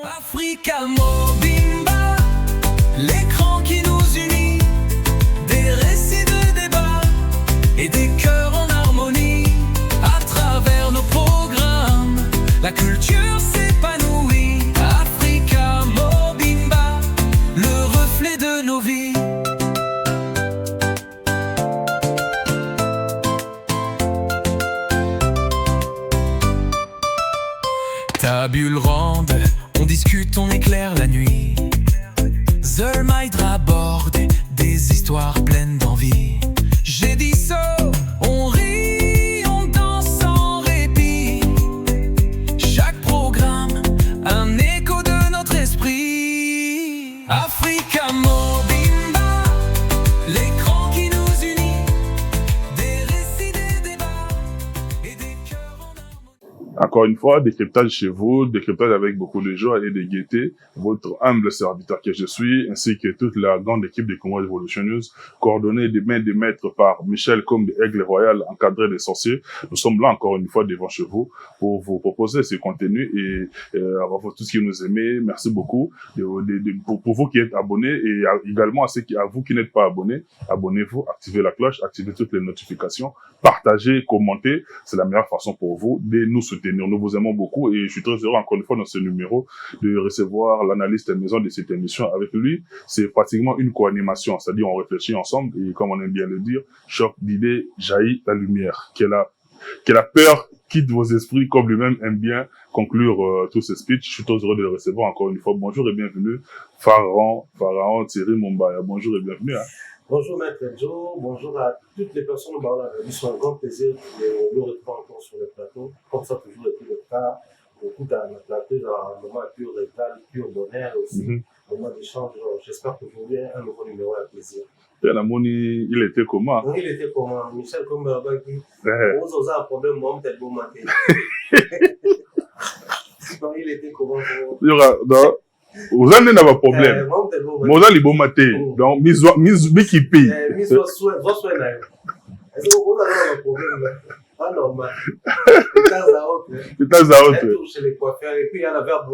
Africa Mobimba, l'écran qui nous unit, des récits de débat et des cœurs en harmonie. À travers nos programmes, la culture s'épanouit. Africa Mobimba, le reflet de nos vies. Table ronde, on discute, on éclaire la nuit. Zermaïdra borde des histoires pleines d'envie. J'ai dit ça, on rit, on danse sans répit. Chaque programme, un écho de notre esprit. Africa Mobimba, l'écran qui nous unit, des récits, des débats et des cœurs en harmonie. Encore une fois, décryptage chez vous, décryptage avec beaucoup de joie et de gaieté. Votre humble serviteur que je suis, ainsi que toute la grande équipe de Congo Evolution News, coordonnée des mains de maître par Michel Combe de Aigle Royal, encadré des sorciers. Nous sommes là encore une fois devant chez vous pour vous proposer ce contenu et pour tous qui nous aimez, merci beaucoup. Pour vous qui êtes abonnés et également à vous qui n'êtes pas abonnés, abonnez-vous, activez la cloche, activez toutes les notifications, partagez, commentez. C'est la meilleure façon pour vous de nous soutenir. Nous vous aimons beaucoup et je suis très heureux encore une fois dans ce numéro de recevoir l'analyste maison de cette émission. Avec lui, c'est pratiquement une co-animation, c'est-à-dire on réfléchit ensemble et comme on aime bien le dire, choc d'idées jaillit la lumière. Que la peur quitte vos esprits, comme lui-même aime bien conclure tous ces speeches. Je suis très heureux de le recevoir encore une fois. Bonjour et bienvenue, Pharaon Thierry Mumbaya. Bonjour et bienvenue. Bonjour Maître Joe, bonjour à toutes les personnes au Barola. C'est un grand plaisir de le retrouver encore sur le plateau. Comme ça, toujours été le cas. Beaucoup dans le plateau, dans un moment pur régal, pur bonheur aussi. Un moment d'échange. J'espère qu'aujourd'hui, un nouveau numéro à plaisir. Il était comment? Il était comment? Michel Comberba qui vous a un problème, moi, peut-être bon matin. Il était comment? Vous avez un problème. Moi, j'ai bon matin. Donc, mis qui paye. Est-ce que vous avez un problème? Pas normal. C'est un tour chez les coiffeurs. Et puis, il y a la verbe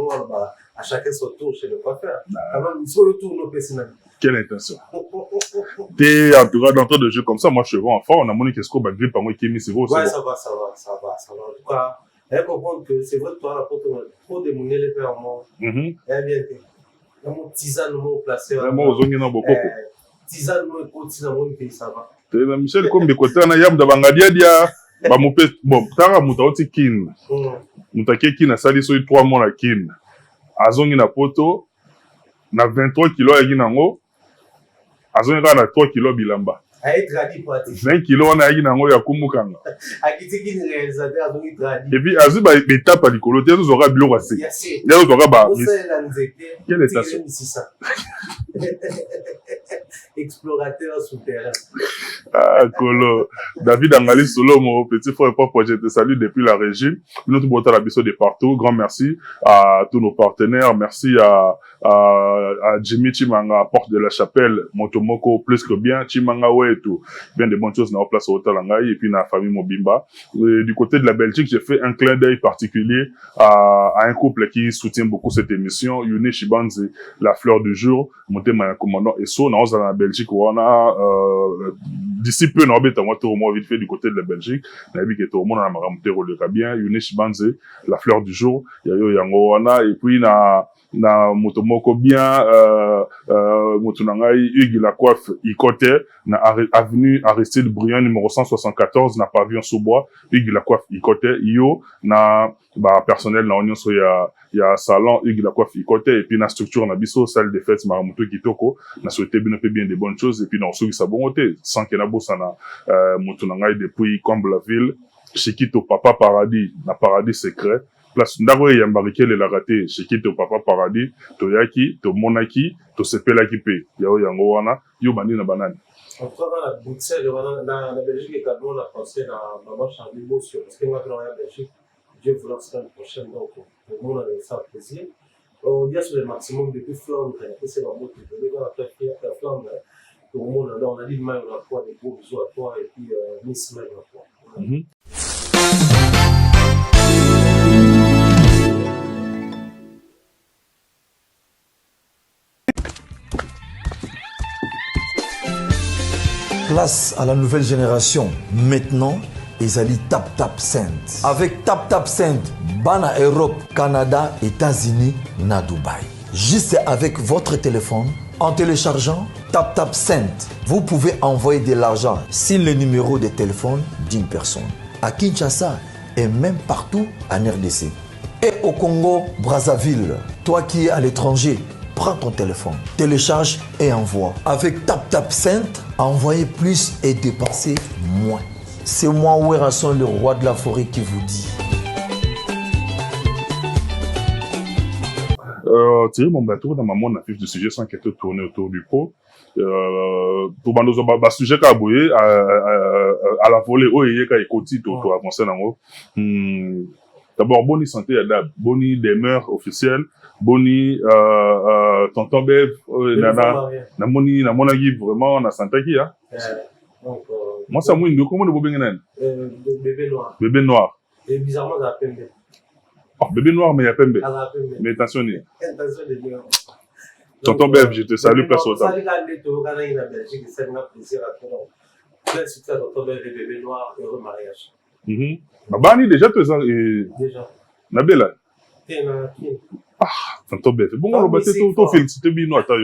à chacun son tour chez le coiffeur. Quand même, il faut le tour, nos personnels. Quelle intention? T'es en tout cas dans de jeu comme ça. Moi, je suis enfant. On a mon qu'est-ce qu'on va griller par moi qui est mis, c'est vrai. Ouais, ça va. En tout cas, elle comprend que c'est vrai que toi, la porte, trop démouiller les pères en moi. Eh bien, mon tisane, mon placé. Moi, aux ongles, beaucoup. Tisane, mon côté, mon pays, ça va. Michel, comme de côté, on a yam d'avangadia dia. Bah, mon père, bon, tara, mouta oti kin. Mouta kin a sali so 3 mois la kin. Azongi na poto, na 23 kilos ya ginango. Azongi na 3 kilos bilamba. Aïe, tradi, pratique. 20 kilos on a ginango ya kumukanga. Akitiki ni réalisateur, azongi tradi. Et puis, azu ba étape à l'icolo, t'es aura bilo assez. Y'a aura ba. Quelle est ça? Explorateur souterrain. Ah, Kolo. David Angali Solo, mon petit frère et propre, je te salue depuis la régie. Notre boîte à la biseau de partout. Grand merci à tous nos partenaires. Merci à Jimmy Chimanga, Porte de la Chapelle, Motomoko, plus que bien, Chimanga, ouais, et tout. Bien de bonnes choses dans la place au Talangaï et puis dans la famille Mobimba. Du côté de la Belgique, j'ai fait un clin d'œil particulier à un couple qui soutient beaucoup cette émission. Yune Shibanze, la fleur du jour. Monté ma commandant et so, dans la Belgique, où on a, d'ici peu, on a vite fait du côté de la Belgique. On a vu que tout le monde a monté au bien. Yune Shibanze, la fleur du jour. Yayo Yango Wana, et puis na motomoko bien motunangai Hugues la coiffe ikote na avenue Aristide Briand numéro 174 na pavillon Sous-Bois Hugues la coiffe ikote yo na ba personnel na onyo so ya salon Hugues la coiffe ikote et puis na structure na biso salle de fête maramuto kitoko na souhaité bien de bonnes choses et puis na osoki sa bonté sans que na bossa na motunangai depuis Comble la ville Chikito Papa Paradis na Paradis secret place ndako ya mbarike le la raté Chikito Papa Paradis to yaki to monaki to sepelaki pe yao yango wana yo bandi na banane en tout cas dans la boutique dans la Belgique également on a pensé dans maman Charlie Bossio parce que moi dans la Belgique Dieu voulant la semaine prochaine donc pour moi on a ça plaisir on dit sur le maximum depuis Flandre c'est la mot de donner dans la Flandre tout le monde on a dit le mail on a quoi des gros bisous à toi et puis Miss Mail à toi. Place à la nouvelle génération. Maintenant, Ezali Tap Tap Send. Avec Tap Tap Send, Bana Europe, Canada, États-Unis, na Dubaï. Juste avec votre téléphone, en téléchargeant Tap Tap Send, vous pouvez envoyer de l'argent sur le numéro de téléphone d'une personne. À Kinshasa et même partout en RDC. Et au Congo, Brazzaville, toi qui es à l'étranger, prends ton téléphone, télécharge et envoie. Avec Tap Tap Send, envoyez plus et dépensez moins. C'est moi, Werasson, le roi de la forêt, qui vous dit. Thierry Mombato, dans ma monde, affiche de sujet sans qu'elle tourne autour du pot. Pour bandozo ba sujet ka boye à la volée o yé ka écouter to avancer dans haut. D'abord boni santé adab, boni demeure officielle, boni tonton Bev na moni vraiment na santé qui a. Donc Moi ça mouine comment de bobengenen. Bébé noir. Bébé noir. Et bizarrement ça pembe. Oh, bébé noir mais il y a pembe. Mais attention ni. Attention les gars. Tonton Bev, je te salue place au temps. Ça les gars les to kana ina Belgique, c'est un plaisir à toi. Plein succès tonton Bev et bébé noir heureux mariage. Bani déjà tout ça Déjà. Nabela. Tena qui. Tonton Bev. Bon, on va te féliciter bien à toi.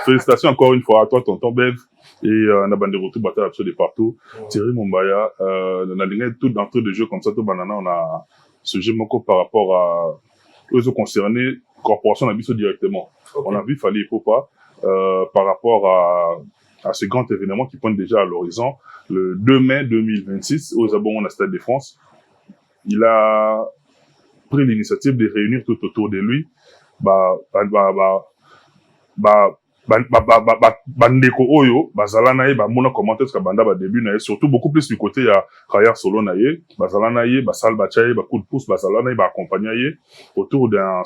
Félicitations encore une fois à toi, tonton Bev. Et on a bandé retour bataille absolue de partout. Thierry Mombaya, on a ligné tout d'entrée de jeux comme ça, tout banana, on a sujet moko par rapport à eux concernés, corporation Nabiso directement. Okay. On a vu Fali Popa par rapport à ce grand événement qui pointe déjà à l'horizon. Le 2 mai 2026, aux abonnés à Stade de France, il a pris l'initiative de réunir tout autour de lui bandeko oyo bazala na ye ba mona commenter ce banda ba début na ye surtout beaucoup plus du côté ya Khayar Solo na ye bazala na ye ba sal ba chaye ba coup de pouce bazala na ye ba accompagner ye autour d'un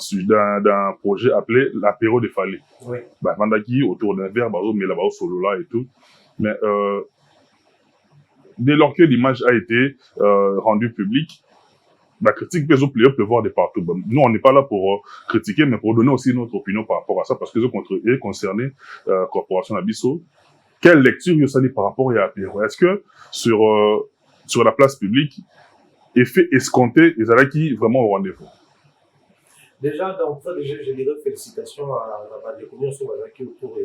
projet appelé l'apéro de Fali. Oui. Ba bandaki autour d'un verre ba mais là ba solo là et tout. Mais dès lors que l'image a été rendue publique, la critique peut voir de partout. Nous, on n'est pas là pour critiquer, mais pour donner aussi notre opinion par rapport à ça, parce que est concerné, Corporation Abisso. Quelle lecture vous avez par rapport à l'apéro? Est-ce que sur la place publique, effet escompté, ils allaient qui vraiment au rendez-vous? Déjà, donc, je dirais félicitations à la bande de communes sur qui autour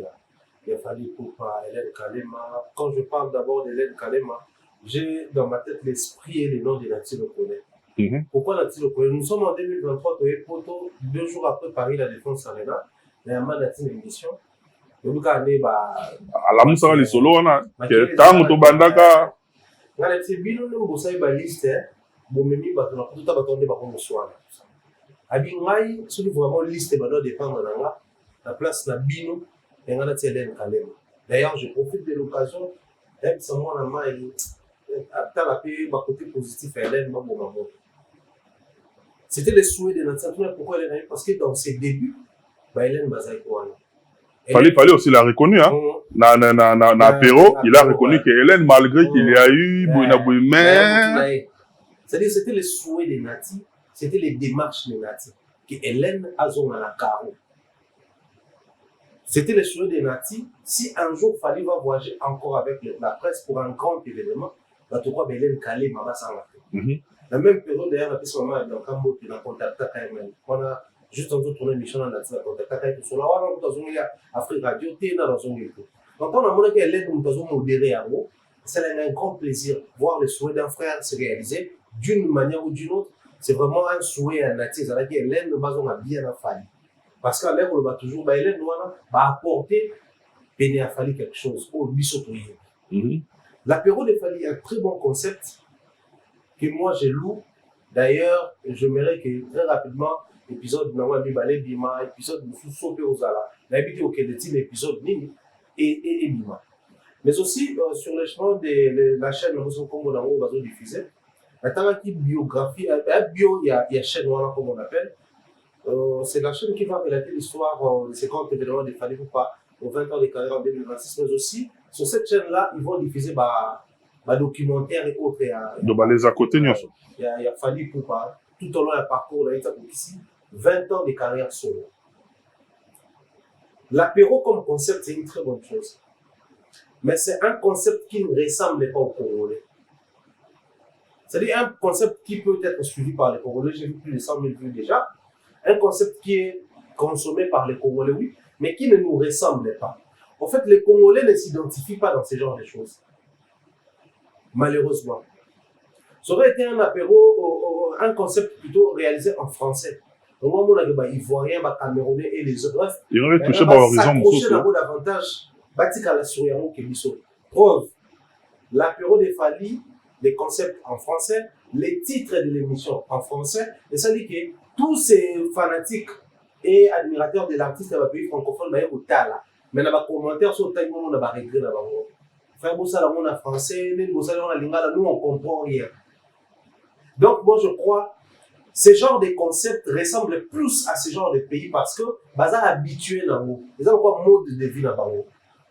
il a fallu pour Hélène Kalema. Quand je parle d'abord d'Hélène Kalema, j'ai dans ma tête l'esprit et les noms de Nati Lokole. Pourquoi Nati Lokole? Nous sommes en 2023, Poto, 2 jours après Paris, la Défense Arena, il y a un Nati l'émission. Le Luka Ane, à la Moussa, les solos, on a, tant to bandaka. On a dit, Bino, nous, vous savez, la liste, bon, même, tout à battre, on soir. Abingai, si vous vraiment liste, doit dépendre de la place de Bino, et on a dit Hélène Kalema. D'ailleurs, je profite de l'occasion, même si moi, la main, à la paix, côté positif, Hélène, c'était le souhait de notre centre. Pourquoi Hélène? Parce que dans ses débuts, Hélène Bazaïkouane. Fallait aussi la reconnu, hein. Apéro, il a reconnu que Hélène, malgré qu'il y a eu, mais. C'est-à-dire, c'était le souhait de Nati, c'était les démarches de Nati, que Hélène a zone à la carreau. C'était le souhait de Nati, si un jour Fali va voyager encore avec la presse pour un grand événement, tu crois Hélène Kalema va s'en faire. La même période, d'ailleurs, la personne m'a dit, on a contacté Kaimel. On a juste en tourné mission, on a contacté Kaimel. On a Afrique Radio, on a dans son équipe. Donc, on a montré qu'Hélène nous a modéré à vous. C'est un grand plaisir voir le souhait d'un frère se réaliser d'une manière ou d'une autre. C'est vraiment un souhait à Nati. C'est-à-dire qu'Hélène nous a bien fallu. Parce qu'à l'air, on va toujours, Hélène va apporter, Béné a fallu quelque chose au bisotoyer. L'apéro de Fali est un très bon concept que moi j'ai loué. D'ailleurs, j'aimerais que très rapidement, l'épisode Nawami Balé Bima, épisode de Soupé Ozala, l'habitude au Kédétine, l'épisode Nini et Bima. Mais aussi sur le chemin de la chaîne Mousson Combo Nango va se diffuser. Maintenant, qui biographie, il y a chaîne Wana comme on appelle. C'est la chaîne qui va relater l'histoire de ces grands événements de Fali Poupa aux 20 ans de carrière en 2026. Mais aussi, sur cette chaîne-là, ils vont diffuser documentaires et autres. Donc, les à côté, il y a Fali Poupa, tout au long du parcours, là, ici, 20 ans de carrière solo. L'apéro comme concept, c'est une très bonne chose. Mais c'est un concept qui ne ressemble pas aux Congolais. C'est-à-dire un concept qui peut être suivi par les Congolais, j'ai vu plus de 100 000 vues déjà. Un concept qui est consommé par les Congolais, oui, mais qui ne nous ressemble pas. En fait, les Congolais ne s'identifient pas dans ce genre de choses. Malheureusement. Ça aurait été un apéro, un concept plutôt réalisé en français. Donc, on a dit, Ivoiriens, Camerounais et les autres. Il aurait touché par l'horizon. Davantage, preuve, l'apéro de Fali, les concepts en français, les titres de l'émission en français, et ça dit que tous ces fanatiques et admirateurs de l'artiste dans le pays francophone, au tala. Mais dans les commentaires, sur le temps, on a réglé là-bas. Frère Boussala, on a français, on a lingala, nous on comprend rien. Donc, moi je crois, ce genre de concept ressemble plus à ce genre de pays parce que, bazar habitué dans nous. Ils ont quoi mode de vie là-bas.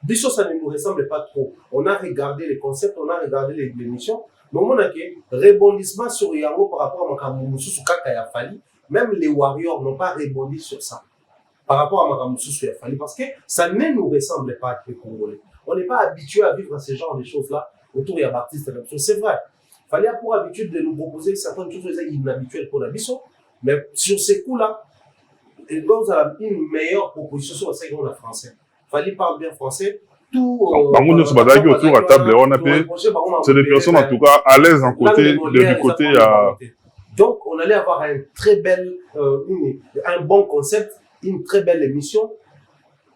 Des choses, ça ne nous ressemble pas trop. On a regardé les concepts, on a regardé les émissions, mais on a que rebondissement sur Yango par rapport à Makamousou sur Kaka Yafali, même les Warriors n'ont pas rebondi sur ça par rapport à Makamousou sur Yafali parce que ça ne nous ressemble pas à les Congolais. On n'est pas habitué à vivre ce genre de choses-là autour de Baptiste. C'est vrai. Il fallait pour habitude de nous proposer certaines choses inhabituelles pour la mission, mais sur ces coups-là, vous avez une meilleure proposition sur le segment français. Il fallait parler bien français. Tout. Autour à table, on a fait. C'est des personnes en tout cas à l'aise en côté, du côté à. Donc, on allait avoir un très bel, un bon concept, une très belle émission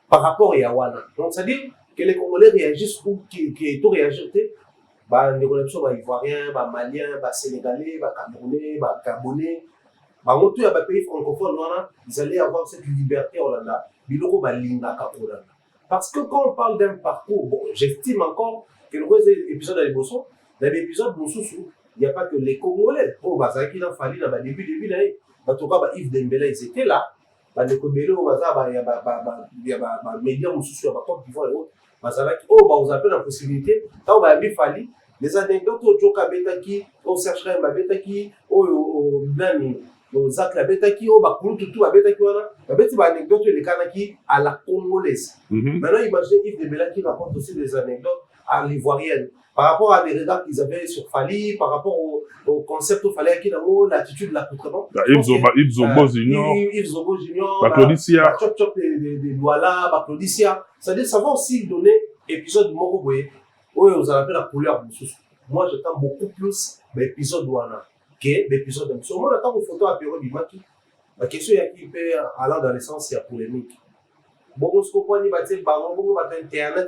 par rapport à Yawana. Donc, c'est-à-dire que les Congolais réagissent ou qui tout réagissent, les relations ivoiriens, maliens, sénégalais, camerounais, gabonais, tout les pays francophones, ils allaient avoir cette liberté au Hollanda, parce que quand on parle d'un parcours, bon, j'estime encore que le épisode de Bosso, dans l'épisode Bosso, il n'y a pas que les Congolais. Oh, qui n'en fallait dans le début d'année. En tout cas, Yves Dembélé, ils étaient là. Les Congolais, il y a des médias Moussou, il y a Côte d'Ivoire et autres. Vous avez la possibilité, quand vous avez fallu, les anecdotes au Djoka Betaki, au Serge Remba Betaki, au Nani, au Zak la Betaki, au Bakoulou Toutou à Betaki, il y a anecdotes les Kanaki à la Congolaise. Maintenant, imaginez Yves Dembélé qui rapporte aussi des anecdotes à l'Ivoirienne. Par rapport à des regards qu'ils avaient sur Fali, par rapport au concept où Fali qui dans l'attitude de l'accoutrement. Yves Zobo Junior. Yves Zobo Junior. Claudicia. Chop Chop de Douala, Claudicia. C'est-à-dire, ça va aussi donner épisode Moroboye. Oui, vous avez la couleur. Moi, j'attends beaucoup plus l'épisode Douana que l'épisode de Moussou. Moi, j'attends une photo à Pierrot Bimaki. La question est qui peut aller dans le sens, il y a polémique. Bon, ce qu'on peut dire, c'est Internet,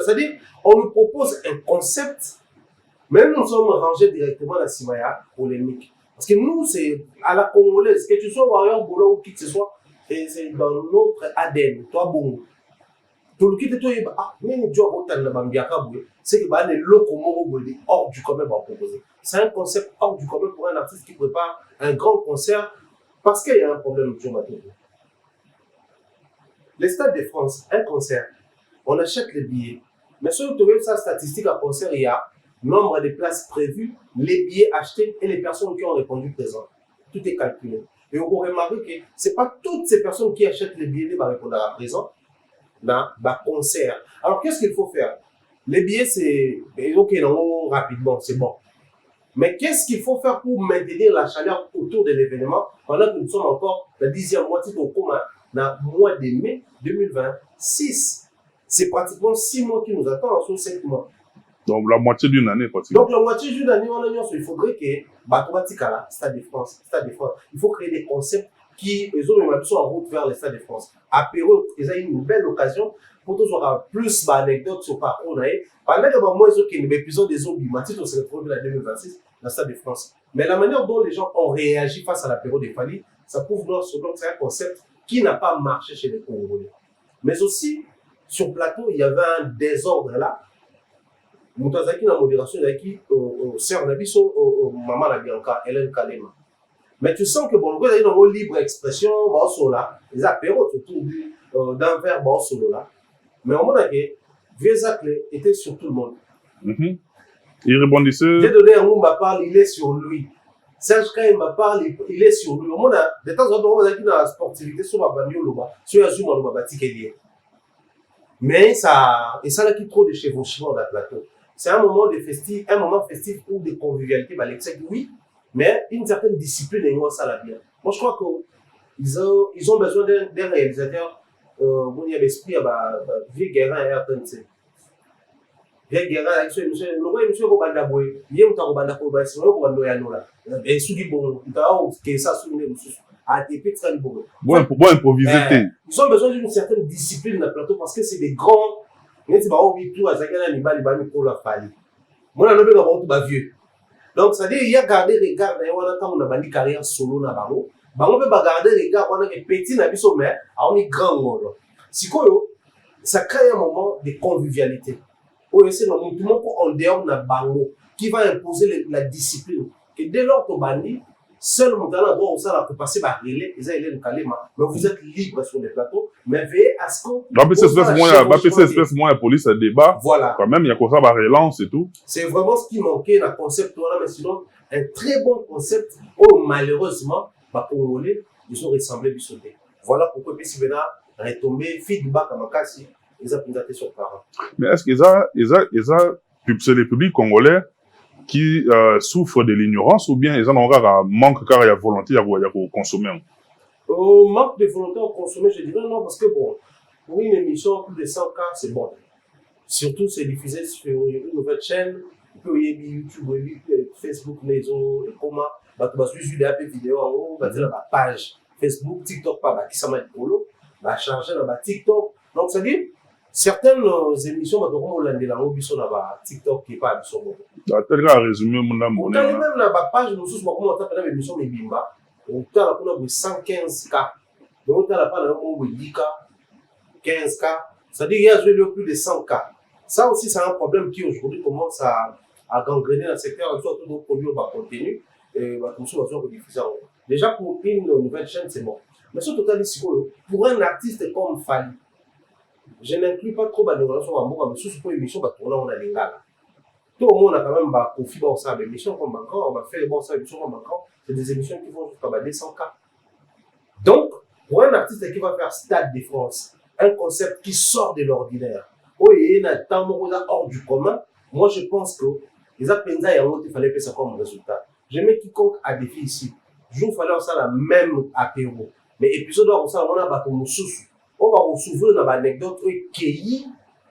c'est-à-dire, on nous propose un concept, mais nous sommes rangés directement dans la Simaya polémique. Parce que nous, c'est à la Congolaise, que tu sois Warrior, Boulot ou qui que ce soit, c'est dans notre ADN, toi, bon. Tout le qui te dit, mais tu as autant de Bambiaka, c'est que les locaux hors du commun va proposer. C'est un concept hors du commun pour un artiste qui prépare un grand concert parce qu'il y a un problème de matin. Les Stades de France, un concert, on achète les billets. Mais si vous trouvez sa statistique à concert, il y a nombre de places prévues, les billets achetés et les personnes qui ont répondu présentes. Tout est calculé. Et vous remarquez que ce n'est pas toutes ces personnes qui achètent les billets qui vont répondre à présent dans le concert. Alors, qu'est-ce qu'il faut faire? Les billets, c'est ok, non, rapidement, c'est bon. Mais qu'est-ce qu'il faut faire pour maintenir la chaleur autour de l'événement pendant que nous sommes encore la 10e moitié au commun dans le mois de mai 2026? C'est pratiquement 6 mois qui nous attendent sur 7 mois. Donc la moitié d'une année, pratiquement. Donc la moitié d'une année, il faudrait que Stade de France, il faut créer des concepts qui sont en route vers le Stade de France. Apéro, ils ont une belle occasion pour tous avoir plus d'anecdotes sur le parcours. Pendant que moi, ils ont un épisode des autres bimatiques, on se retrouve en 2026 dans le Stade de France. Mais la manière dont les gens ont réagi face à l'apéro de Fali, ça prouve que c'est un concept qui n'a pas marché chez les Congolais. Mais aussi, sur le plateau, il y avait un désordre là. Moutazaki na modération d'aki au sœur Nabiso au maman la Bianca Hélène Kalema. Mais tu sens que bon le gars il a une libre expression bah sur là les apéros autour d'un verre bah sur là. Mais au moment que Vieux Zacle était sur tout le monde. Il rebondissait. J'ai donné un mot parle, il est sur lui. Serge Kaimba parle, il est sur lui. De temps en temps, on a dit dans la sportivité, sur ma bande, sur Azuma, on va bâtir mais ça, et ça là qui trop de chevauchement dans le plateau. C'est un moment festif ou de convivialité, bah, oui, mais une certaine discipline et moi ça la bien. Moi je crois qu'ils ont besoin d'un réalisateur, où il y a l'esprit, vieux Guérin et Attenté. Vieux Guérin, monsieur Robanda Boy, il y a un Robanda Boy, c'est un Robanda Yanola. Et sous du bon, il y a ça sous les ressources. Bon, improviser. Ils ont besoin d'une certaine discipline dans le plateau parce que c'est des grands. Donc, c'est-à-dire, il y a gardé regard dans on a une carrière solo dans Bango. Bango peut garder regard on a des petits nabis au maire, on est grand. Si ça crée un moment de convivialité. C'est un moment en dehors de Bango qui va imposer la discipline. Et dès lors que bandit, seul mon talent doit aussi passer par relais, mais vous êtes libre sur les plateaux, mais veillez à ce qu'on. espèce moins la police à débat. Voilà. Quand même, il y a comme ça, la relance et tout. C'est vraiment ce qui manquait dans le concept, mais sinon, un très bon concept, où malheureusement, Congolais, ils ont ressemblé du sauté. Voilà pourquoi puis si retomber, feedback à Makassi, ils ont présenté sur parents. Mais est-ce que c'est les publics congolais qui souffrent de l'ignorance ou bien ils en ont un manque car il y a volonté à consommer? Manque de volonté à consommer, je dirais non, parce que bon, pour une émission plus de 100 cas, c'est bon. Surtout, c'est diffusé sur une nouvelle chaîne, YouTube, Facebook, Nezo, comment, tu suivre des vidéos en haut, tu vas la page Facebook, TikTok, qui s'en met pour l'eau, charger dans TikTok. Donc, c'est-à-dire, certaines émissions, on l'a dit, sur TikTok qui n'est pas sur moi. Tu as résumé mon âme. On a même la page, nous sommes comment on appelle l'émission de Bimba. On a 115 cas. Donc, on a pas de 10 cas, 15 cas. C'est-à-dire qu'il y a joué plus de 100 cas. Ça aussi, c'est un problème qui aujourd'hui commence à gangréner dans le secteur, surtout nos produits au bas contenu. Et comme ça, on va diffuser. Déjà, pour une nouvelle chaîne, c'est bon. Mais sur total, pour un artiste comme Fali, je n'inclus pas trop de relations à moi, mais sur une émission, on a les gars. Tout le monde a quand même profité de ça, des émissions comme encore, on va faire des émissions comme encore. C'est des émissions qui vont jusqu'à 200 cas. Donc, pour un artiste qui va faire Stade de France, un concept qui sort de l'ordinaire, où il y a un temps hors du commun, moi je pense que les apprenants, il fallait faire ça comme résultat. Je mets quiconque à défi ici. Je fallait faire la même apéro. Mais épisode où on a battu mon sous. On va vous s'ouvrir dans l'anecdote qui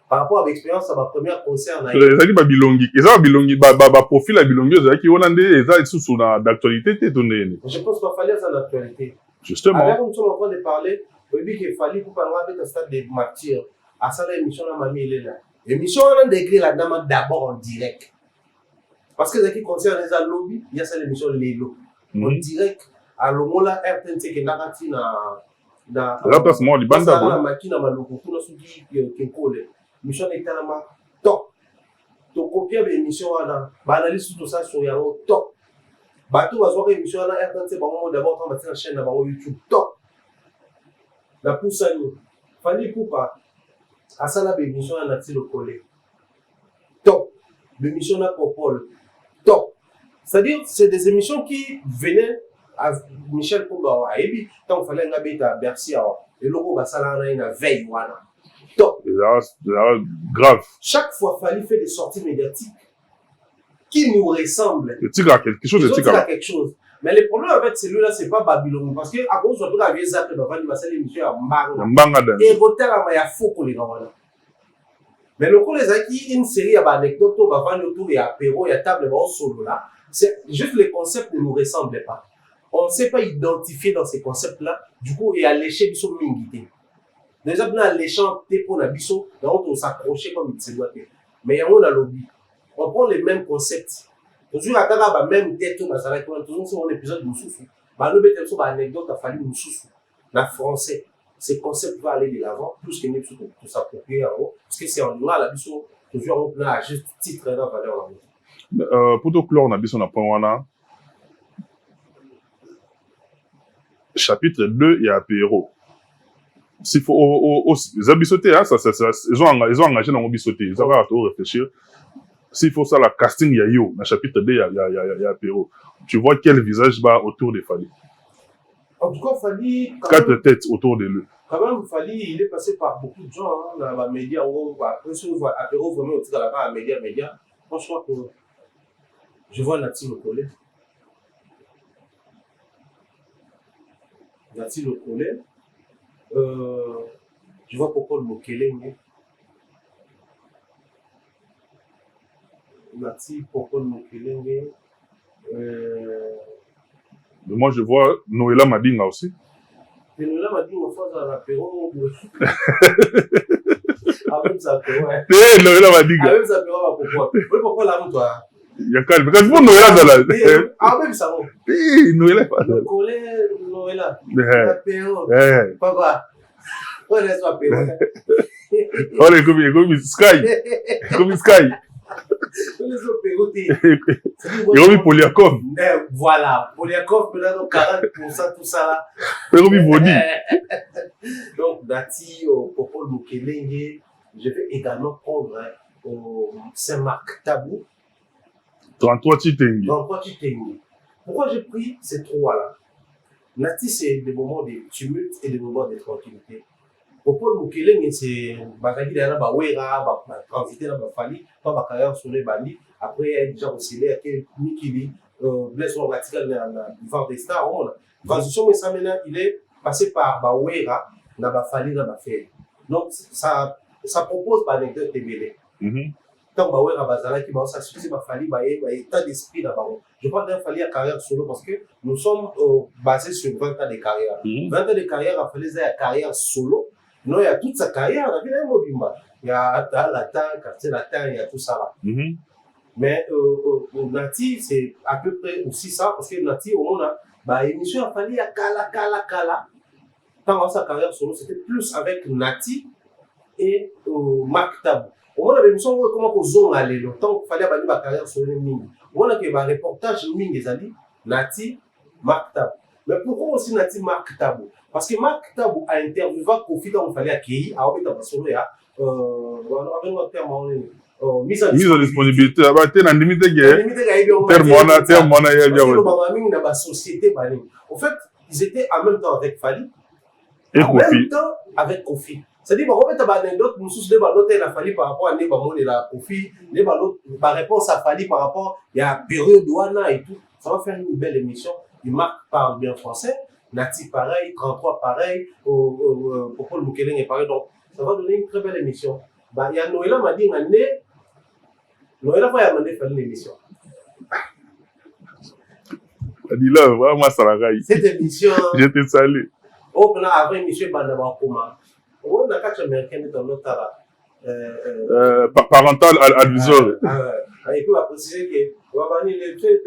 par rapport à l'expérience de ma première concert. C'est ça qui va bilongi. Et ça va bilongi, profil à bilongi, c'est ça qui hollandais, et ça est sous d'actualité, t'es donné. Je pense qu'il fallait ça d'actualité. Justement. Alors, nous sommes en train de parler, oui, qu'il fallait pour parler avec un stade de martyrs. À ça, l'émission, la mamie, elle est là. L'émission, on a décrit la dame d'abord en direct. Parce que ce qui concerne les lobby, il y a ça l'émission Lélo. En direct, à l'Omola RTNC qui est narratif dans la place moi les bandes la machine à maloko tout ce qui colle mission est tellement top to copier l'émission là analyse tout ça sur yaro top bateau va voir l'émission là RTNC d'abord on va la chaîne là YouTube top la pousse à nous fallait coupa à ça la émission là le collé top l'émission là pour Paul top c'est-à-dire c'est des émissions qui venaient à Michel Koumba à Ebi, quand il fallait un habit à Bercy, et le logo va s'aller à veille, voilà. Top. Grave. Chaque fois, il fallait faire des sorties médiatiques qui nous ressemblent. Le tigre a quelque chose. Quelque chose. Mais le problème avec celui-là, c'est pas Babylone. Parce que, à cause de la vieille zap, il va faire l'émission à Mbanga. Et Rotel, il y a faux pour les gens. Mais le coup, les acquis, une série d'anecdotes, il va vendre autour, il y a apéro, il y a table, il y a solo là. C'est juste les concepts ne nous ressemblent pas. On ne sait pas identifier dans ces concepts-là, du coup, et à l'échelle de son mingité. Déjà, on a l'échange pour la biso, donc on s'accrochait comme il se doit. Mais il y a un lobby. On prend les mêmes concepts. Toujours à la même tête, on a toujours sur un épisode de Moussoussou. Nous avons une anecdote à fallu Moussoussou. En français, ces concepts vont aller de l'avant, plus que nous pour s'approprier en haut. Parce que c'est en là, la biso, toujours on a juste titre et la valeur en haut. Pour tout clore, on a biso na point chapitre 2 et apéro. S'il faut, les abissotés, hein, ils ont engagé dans l'abissoté, ils ont à tout réfléchir. s'il faut ça, la casting, il y a yo. Dans le chapitre 2, il y a apéro. Tu vois quel visage va autour de Fally. En tout cas, Fally... 4 têtes autour de lui. Quand même, Fally, il est passé par beaucoup de gens hein, dans les médias. Après, si on voit apéro vraiment au là-bas, médias. Moi, je crois que je vois Nati Lokole. Nati Lokole. Je vois Popol Mokelenge. Nati Popol Mokelenge. Moi, je vois Noëlla Madinga aussi. Et Noëlla Madinga, on fait un apéro. Avec ça, ouais. Noëlla Madinga. Avec ça, pourquoi? Pourquoi là, toi? Il y a calme. Quand tu vois Noëlla dans la... Ah, même ça, bon. Noëlla pas là. Noëlla. Apéro. Papa. On laisse apéro. On est comme Sky. Comme Sky. On laisse apéro. Il y a eu Poliakov. Voilà. Poliakov, maintenant, 40%, tout ça là. Il y a eu Bodi. Donc, Nati, Popol Mokelenge, je vais également prendre Saint-Marc Tabou. 33 Chitengi. 33 Chitengi. Pourquoi j'ai pris ces trois-là? Nati, c'est des moments de tumulte et des moments de tranquillité. Popol Mokelenge, c'est Bakadi Dana Bawera, transité dans Fally, pas Bakaya sur les bandits. Après, il est déjà oscillé avec Mikili, Blaise Ratical dans le vent des stars. Transition, mais ça maintenant, il est passé par Bawera, dans Fally, dans Bafé. Donc, ça propose par l'anecdote TBL. Tant Bawera Bazala qui va s'assurer que Fally, il y a état d'esprit là-bas. Je parle d'un Fally à carrière solo parce que nous sommes basés sur 20 ans de carrière. 20 ans de carrière, il fallait une carrière solo. Non, il y a toute sa carrière, il y a Mobimba. Il y a Latin, Quartier Latin, il y a tout ça là. Mais Nati, c'est à peu près aussi ça, parce que Nati, au moins, l'émission a fallu à Kala. Dans sa carrière solo, c'était plus avec Nati et Marc Tabou. Au moins, l'émission, comment on zone allait longtemps, il fallait avoir une carrière solo. Au moins, il y a un reportage Nati, Marc Tabou. Mais pourquoi aussi Nati Marc Tabou? Parce que Marc Tabou a interviewé Kofi quand il fallait accueillir, à Obeta Basolo, avec un terme, mise en disponibilité. Tu as une limite de terme, la société. En fait, ils étaient en même temps avec Fally et en même temps avec Kofi. C'est-à-dire, on va mettre d'autres, nous sommes des la Fally par rapport à la Kofi, par réponse à Fally par rapport à la période douana et tout. Ça va faire une belle émission. Il parle bien français. Nati pareil, 33 pareil, Popol Mokelenge pareil. Donc, ça va donner une très belle émission. Il y a Noëlla Madinga né. Noëlla va y amener faire une émission. Dis-là, vraiment, ça la raille. Cette émission. Je te salue. Oh, on a avant émission Bandaba Koma. On a quatre américains dans notre là. Parental advisor. Il peut préciser que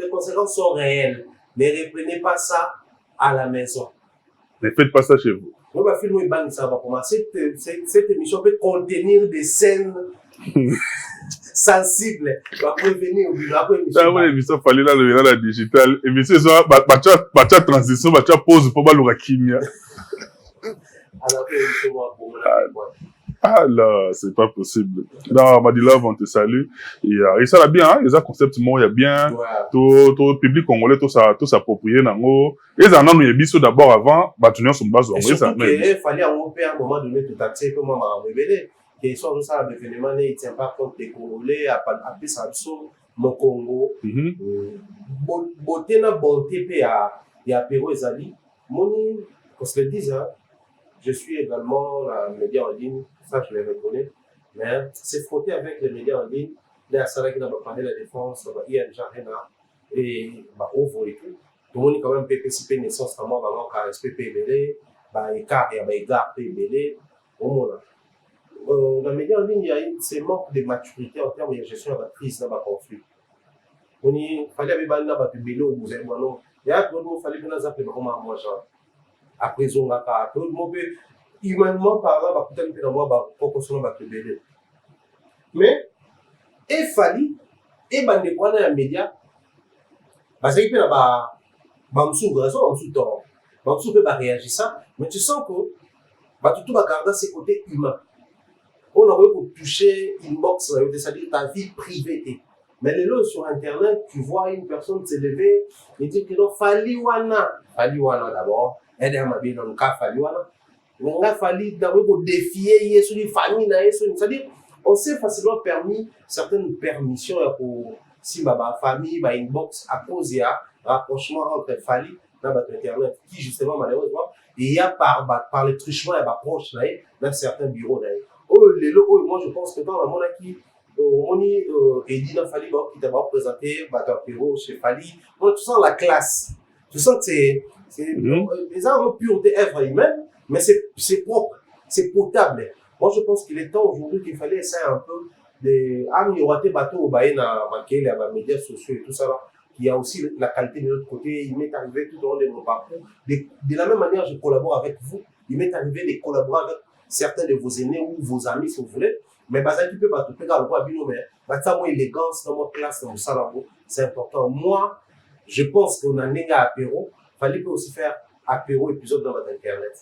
les conséquences sont réelles. Ne reprenez pas ça à la maison. Ne faites pas ça chez vous. Cette émission peut contenir des scènes sensibles. On va prévenir au bureau. L'émission fallait là, la digitale. Émission, ça, transition, pause pour la chimie. Ah là, c'est pas possible. Non, Madilove, on te salue. Et ça va bien, hein? Les concepts, il y a bien. Tout le public congolais, tout s'approprier. Et ça, nous, il y a d'abord avant, bâtonnier sur base. Il fallait à un moment donné tout accès, comme on m'a révélé. Que soit ça, l'événement, il ne tient pas compte des Congolais, à appeler ça, mon Congo. Beauté, na bonté, il y a Pérou et Zali. Moni, qu'on se le dise, hein. Je suis également un média en ligne, ça je le reconnais, mais c'est frotté avec les médias en ligne. Là, ça va parler de la défense, il y a déjà rien et ouvre et tout. Tout le monde est quand même PPCP naissance, comment vraiment car SPP belé, écart et égard belé. Au moins, dans les médias en ligne, il y a ce manque de maturité en termes de gestion de la crise, dans le conflit. Il fallait avoir un belé au musée, il y a d'autres mots, il fallait que nous appelions comment moi, genre. Après, on a pas tout le monde humainement parlant, peut-être que moi, pour qu'on va te bénir. Mais, il fallait, et ben, des points dans les médias, parce qu'il peut y avoir, raison, tort. Peut pas réagir ça, mais tu sens que, tout va garder ses côtés humains. On aurait pour toucher une box, c'est-à-dire ta vie privée. Mais les lots sur Internet, tu vois une personne se lever et dire que non, Faliwana d'abord, aider à ma vie dans le cas Faliwana. Mais il a fallu d'abord défier sur les familles, c'est-à-dire, on s'est facilement permis certaines permissions pour si ma famille, ma inbox, à cause il y a rapprochement entre Fali et Internet, qui justement, malheureusement, il y a par le truchement, il y a proche dans certains bureaux. Moi, je pense que dans le monde qui on est dit dans Fali qui t'a présenté Batapero chez Fali. Tu sens la classe. Tu sens que les armes ont pu être eux-mêmes, mais c'est propre, c'est potable. Moi, je pense qu'il est temps aujourd'hui qu'il fallait essayer un peu d'améliorer les bateaux au Baïn à les médias sociaux et tout ça là. Il y a aussi la qualité de l'autre côté. Il m'est arrivé tout au long de mon parcours. De la même manière, je collabore avec vous. Il m'est arrivé de collaborer avec certains de vos aînés ou vos amis, si vous voulez. Mais tu peux pas te faire le bois bino, mais ça moi élégance dans mon classe dans mon salon, c'est important. Moi, je pense qu'on a un apéro, fallait aussi faire apéro épisode dans votre internet.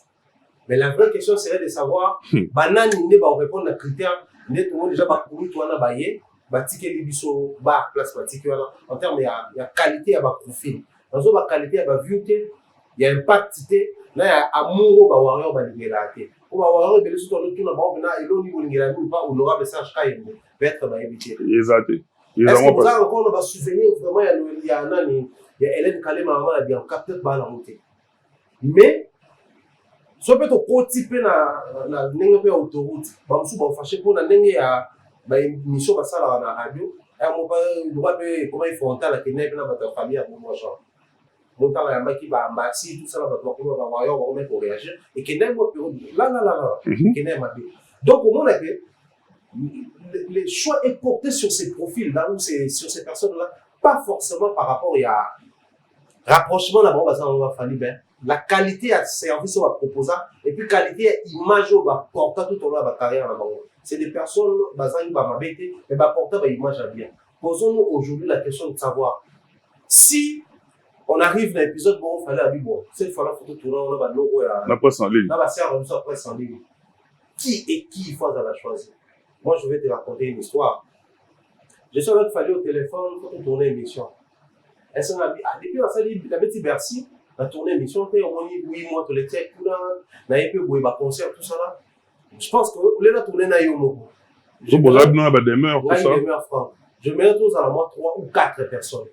Mais la vraie question serait de savoir, banane ne va répondre à critères, net tout le monde déjà va courir toi na bailler, bâtir les biseaux, bar place bâtir en termes il y a qualité, il y a profil. Dans une qualité, il y a beauté, il y a impact, là il y a amour, bah warrior, bah libéralité. On va voir que les autres tout là-bas, maintenant, ils ont niveau de pas ou l'aura message quand peut être dans éviter. Exact. Est-ce que vous avez encore va souvenir vraiment il y a Hélène Kalé maman a bien peut-être pas la montée. Mais soit peut être co-typé na n'engagé autoroute, bah monsieur bah fâché pour na n'engagé à bah mission bah ça là na radio, et moi pas droit de comment il faut entendre la tenue na votre famille à moi genre. Montant la main qui va ambasser tout ça là va voir on va remettre pour réagir et que n'aime pas là que n'aime pas. Donc au moment là que les choix est porté sur ces profils là ou sur ces personnes là, pas forcément par rapport à rapprochement là-bas on va falloir ben la qualité à service on va proposer et puis qualité image on va porter tout au long de la carrière là-bas. C'est des personnes basant une m'embêter mais va porter ba image à bien. Posons-nous aujourd'hui la question de savoir si on arrive dans l'épisode bon, il fallait aller bon. Cette fois-là, il faut tourner, on va logo la presse en ligne. Là, va faire une presse en ligne. Qui et qui il faut la choisir? Moi, je vais te raconter une histoire. Je suis allé fallu au téléphone pour tourner une émission. Est-ce qu'on a depuis la petite Bercy, on a tourné une émission, on a eu 8 mois, tous les tech, tout là, on a eu un concert, tout ça là. Je pense que on a tourné dans Yomo. Je me rappelle dans la demeure, tout ça. Je mets tous à moi 3 ou 4 personnes.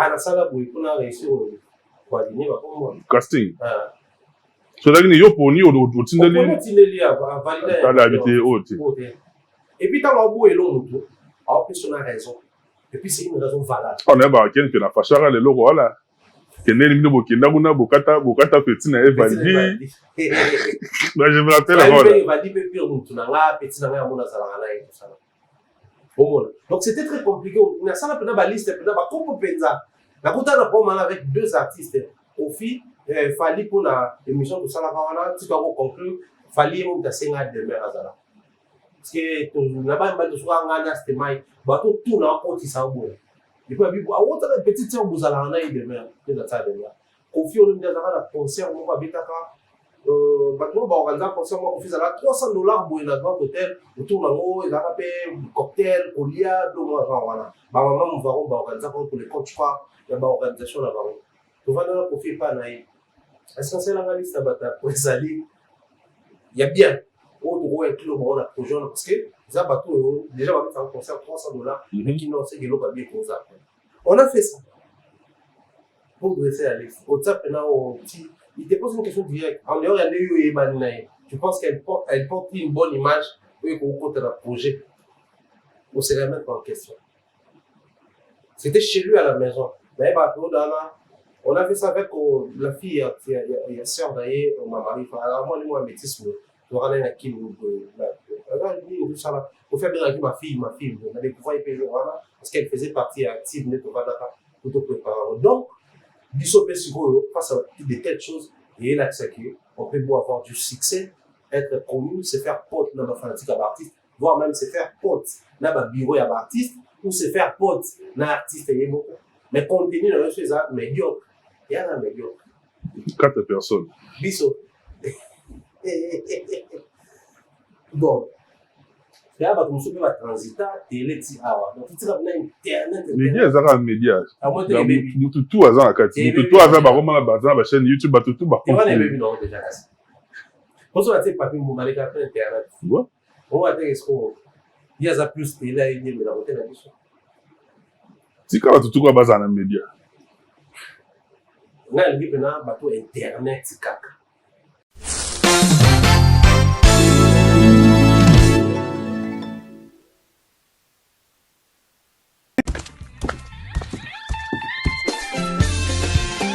À la salle où on a réussi au dîner, casting. So là, il y a pour nous au Tindeli. Et puis, quand on a long, on a raison. Et puis, c'est une raison valable. On a pas quelqu'un qui n'a pas chargé le logo là. Qui n'est ni beaucoup qui n'a pas bokata petit na Evadi. Moi, je me rappelle avant. Evadi peut pire nous, tu n'as petit na mon azalana et tout ça. Donc c'était très compliqué. On a ça là pendant la liste, pendant la coupe penza. La coupe on a pas avec 2 artistes. Ofi, Fali pour la émission de ça là bas tu dois conclure. Fali on t'a senga demain azala. Parce que tu n'as pas mal de soir en gagnant c'était mai. Bateau tout na porte ça au bout. Et puis à autre petite sœur vous allez en aller demain. C'est ça demain. Ofi on nous a un concert on va bitaka. Maintenant, on organise un concert, on fait $300 pour un grand hôtel, autour d'un mot, il a payé cocktail, colia, tout le monde, voilà. Maman, on va organiser pour les coachs, il y a une organisation là-bas. Tu vas dans le profil pas naïf. Est-ce que c'est l'analyse pour les alliés? Il y a bien, au droit et tout le monde a projet, parce que ça va tout, déjà, on va faire un concert $300, qui n'ont pas de l'eau, bien comme ça. On a fait ça. Pour dresser la liste. Au top, au petit. Il te pose une question directe. En dehors, il y a des eu tu penses qu'elle porte une bonne image pour côté d'un projet? On se remettre en question. C'était chez lui à la maison. Mais on a fait ça avec la fille, il y a sœur d'ailleurs, ma mari. Alors moi, moi, métis, je ramener à qui tout ça là. Pour faire bien avec ma fille, on a découvert les jours parce qu'elle faisait partie active de Tovadaka pour te préparer. Donc, face à de telles choses, et là, c'est qu'on peut avoir du succès, être connu, se faire pote dans ma fanatique à l'artiste, voire même se faire pote dans ma bureau à l'artiste, ou se faire pote dans l'artiste. Mais contenu dans les choses médiocres, il y a un médiocre. 4 personnes. Bisso. Bon. Il y a des gens qui vont transiter, télé, donc tout ça, internet. Média, ça a un média. À moi, tu Tout à la carte. Tout avec la chaîne YouTube, tout bas. tu vois les bébés non déjà. Pour ça, tu sais, papier, vous m'allez faire internet. Ouais. On va dire qu'il y a plus télé, il y a la côté de la mission. Si quand tout quoi base dans les médias. On a le bateau internet, c'est caca.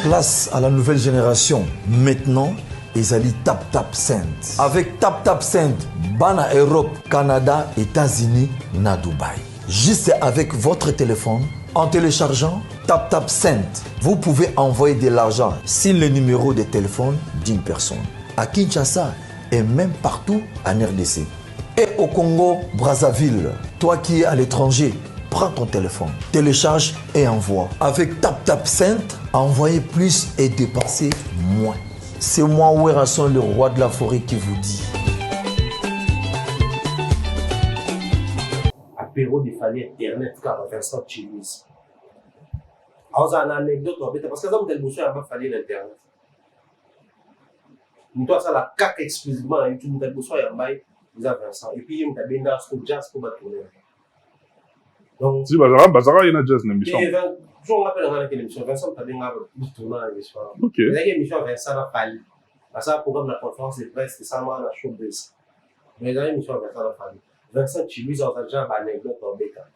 Place à la nouvelle génération. Maintenant, Ezali Tap Tap Cent. Avec Tap Tap Cent, Bana Europe, Canada, États-Unis, na Dubaï. Juste avec votre téléphone, en téléchargeant Tap Tap Cent, vous pouvez envoyer de l'argent sur le numéro de téléphone d'une personne. À Kinshasa et même partout en RDC. Et au Congo, Brazzaville, toi qui es à l'étranger, prends ton téléphone, télécharge et envoie. Avec Tap Tap Cent, envoyez plus et dépensez moins. C'est moi, Werasson, le roi de la forêt, qui vous dit. Apéro de famille internet, car Vincent Chilis. Alors, j'ai une anecdote, parce que ça me dit que je fallu l'internet. Nous, ça, la cac exclusivement à YouTube, nous, il y a Vincent. Et puis, il y a des gens qui jazz pour tourner. Donc, Si Bazara, il y a jazz dans l'émission. je me rappelle dans l'émission, Vincent, tu as bien tourné dans l'émission. Ok. Il y a une émission, Vincent a fallu. Parce que le programme de la conférence de presse, c'est ça, moi, la showbiz. Mais il y a une émission, Vincent a fallu. Vincent, tu lui as déjà une anecdote en béca.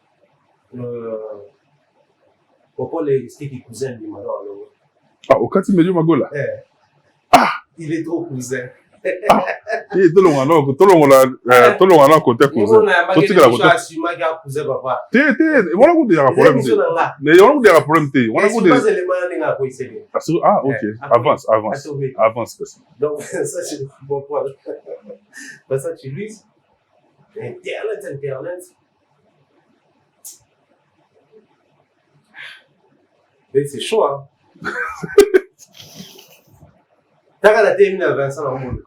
Pourquoi les qui cousin du Mano? Ah, au cas où il Magola. Il est trop cousin. Et tout le monde a un côté cousin. Tout ce que la côté. Voilà où il y a un problème. Mais il y a un problème. Ah, ok. Avance. Donc, ça, c'est le bon point. Ça, tu lui, Internet. Mais c'est chaud, hein. T'as qu'à la terminer à Vincent dans le monde.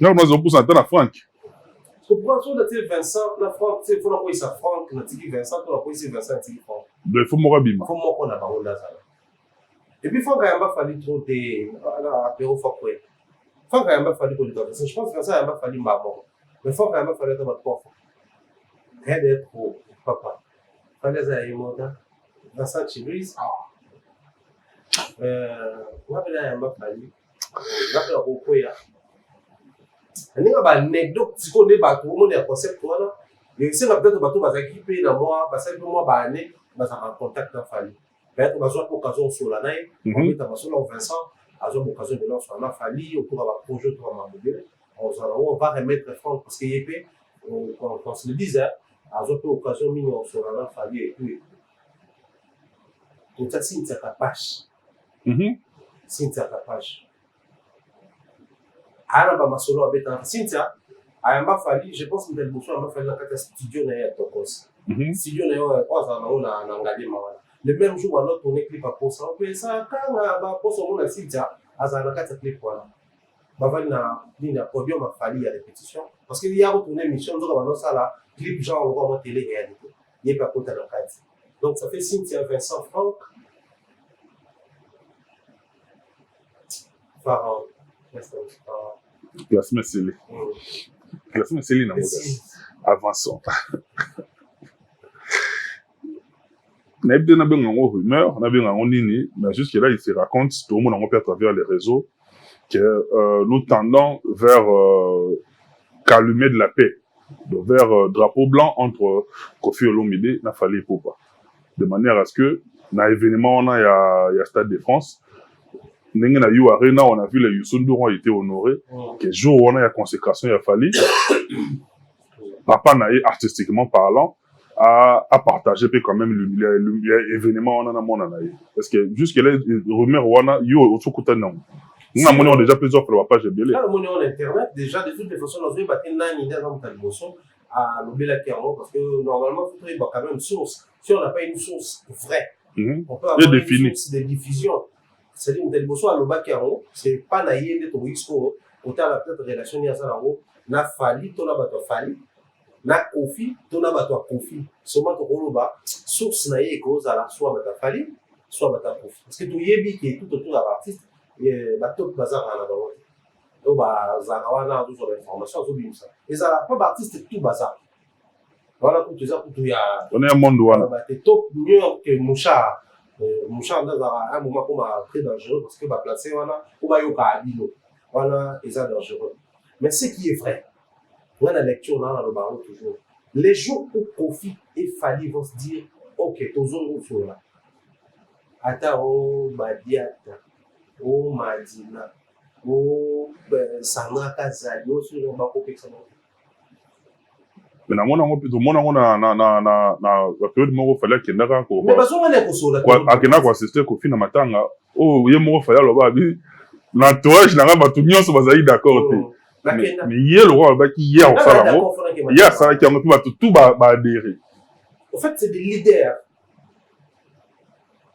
Non, moi, je pousse un temps à Franck. Pourquoi tu as Vincent, la Franck, il faut l'envoyer ça Franck, tu as Vincent, tu as envoyé Vincent, tu as Franck. Il faut m'orabim. Il faut m'en qu'on a pas là ça. Et puis, Franck a fallu trop de apéro Franck. Franck a fallu pour le temps. Je pense que Vincent a fallu maman. Mais Franck a fallu être votre enfant. Rien d'être trop, papa. Fallait ça y monter. Vincent Chilis. Moi, je vais vous parler. Je vais vous parler. Je vais vous parler si vous avez un concept. Si vous avez un concept, vous moi, parce que moi, je vais en contact avec Fali. Peut-être que vous avez l'occasion sur la naïe. Vincent, vous avez l'occasion de lancer un Fali pour avoir un projet de mobile. On va remettre Franck parce qu'il est on se le disait, vous avez l'occasion de sur la Fali et puis. Donc, ça, c'est une page. Cynthia Kapage. Alors, ma solo avec Cynthia, m'a fallu, je pense que le m'a fallu dans studio na Tokos. Studio na on a engagé le même jour on a tourné clip à Posa. On ça quand on Posa on a Cynthia, azana kata clip voilà. Bavali na podium m'a fallu à répétition parce qu'il y a retourné mission donc on a ça là clip genre on va télé réalité. Il est pas côté dans cadre. Donc ça fait Cynthia Vincent Franck. Classement scellé. Classement scellé dans avançons. On a bien une rumeur, on a bien un nini, mais jusque-là, il se raconte, tout le monde en fait à travers les réseaux, que nous tendons vers calumet de la paix, donc vers drapeau blanc entre Kofi Olomide et Fally Ipupa. De manière à ce que, dans l'événement, il y a Stade de France, Nengen a eu Arena, on a vu les Youssou Ndour ont été honorés. Que jour où on a eu consécration, il a fallu. Papa Naïe, artistiquement parlant, a partagé quand même l'événement on a mon anaïe. Parce que jusque là, rumeur on a eu au Soukouta non. Nous avons déjà plusieurs fois la page de Bélé. Là, on est en internet, déjà de toutes les façons, nous avons battu une idée dans ta motion à l'Obéla Kéron parce que normalement, il faut trouver quand même une source. Si on n'a pas une source vraie, on peut avoir une source de diffusion. C'est-à-dire que l'émotion à l'Oba Kéron, c'est pas naïe de ton expo, autant la peut-être relation à ça là-haut, na Fali to na bato Fali na Kofi to na bato Kofi soma to koloba source na ye ko za la soit bato Fali soit bato Kofi parce que to yebi que tout autour de l'artiste bato bazar na ba o ba za kawana tout sur l'information zo bimsa et ça pas artiste tout bazar voilà pour tout ça pour tout ya on est un monde wana ba te top mieux que Moucha Moucha dans un moment comme très dangereux parce que ba placer wana ou ba yo ka abino wana ils sont dangereux mais ce qui est vrai dans la lecture dans le baron toujours les jours où Kofi et Fali vont se dire ok tozongo sur là ata o Badiata o Madina o Sandra Kazali o sur ba ko peksa mais na mona ngo plutôt mona ngo na période moko fallait kendaka ko mais baso ngane ko sola kwa akena ko assister Kofi na matanga oh ye moko fallait loba bi na entourage na ba tout nyonso bazali d'accord te mais hier le roi ba ki hier on sala mo hier ça qui on tout ba adhérer en fait c'est des leaders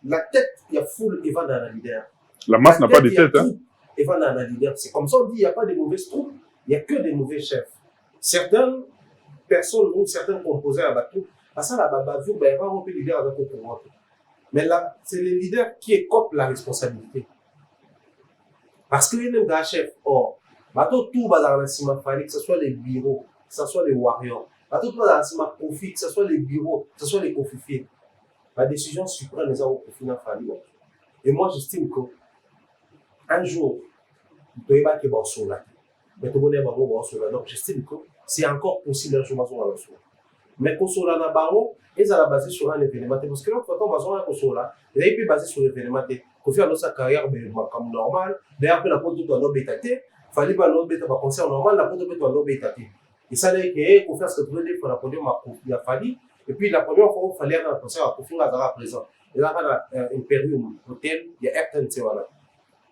la tête il y a foule et va dans la leader la masse n'a pas de tête hein et va dans la leader c'est comme ça on dit il y a pas de mauvaises troupes il y a que des mauvais chefs certaines personnes ou certains composés à bateau à ça la bavure ben va romper leader avec le pouvoir mais là c'est les leaders qui écopent la responsabilité parce que les mêmes gars chefs or bateau tout va dans la Fali que ce soit les bureaux que ce soit les warriors bateau tout va dans la Kofi que ce soit les bureaux que ce soit les Kofifiés la décision suprême les a au Kofi na Fali et moi j'estime que un jour tu dois pas que bon sur là mais tout le monde est bon sur là donc j'estime que c'est encore possible un jour à la soirée. Mais Kosola na bango, ils ont basé sur un événement. Parce que l'autre fois, on va Kosola, ils ont basé sur l'événement. Kofi a sa carrière comme normal. D'ailleurs, la porte de l'homme bétaté, fallait pas l'homme bétaté, pas concert normal, la porte de l'homme bétaté. Et ça, c'est que Kofi a se trouvé pour la podium à Kofi, il a fallu. Et puis la première fois, il fallait un concert à Kofi, il a présent. Et là, il y a un période hôtel, il y a Ayrton, c'est voilà.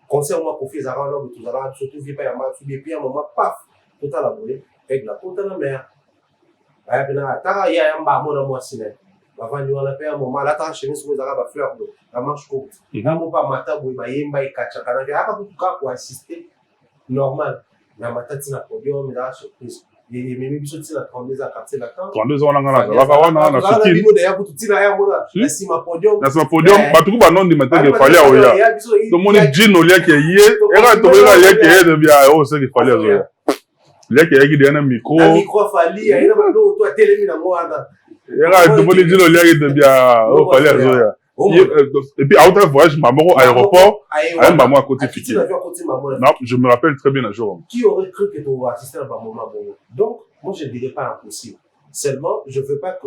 Concert, moi, Kofi, il a rendu tout ça, surtout, il y a un match, et puis à un moment, paf, tout à la volée. Avec la côte à la mer. Il y a un bar, mon amour, ciné. Avant, nous, on a fait un moment, là, t'as chez nous, sur les arabes à fleurs d'eau, la manche courte. Là, mon pas matin, il y a un catch, il y a pas tout cas pour assister. Normal. La matin, tu n'as pas dit, mais là, surprise. Et même si tu as 32 ans, 32 ans, on a soutenu. D'ailleurs, pour tout le monde, si ma podium. Na podium, ba tout ba non di matin qu'il fallait à Oya. Tout le monde dit non, il y a qui est, et là, tout le monde y a qui est de bien, oh, c'est qu'il fallait à Oya. Il y a qui est un micro. Un micro fallait, il y a un toi télé na moi là. Et là, tout le monde dit non, il y a qui est de bien, oh, fallait à Oya. Et puis, à autre voyage, maman au aéroport, à maman à côté Fiki. Non, je me rappelle très bien un jour. Qui aurait cru que tu aurais assisté à un moment? Donc, moi, je ne dirais pas impossible. Seulement, je ne veux pas que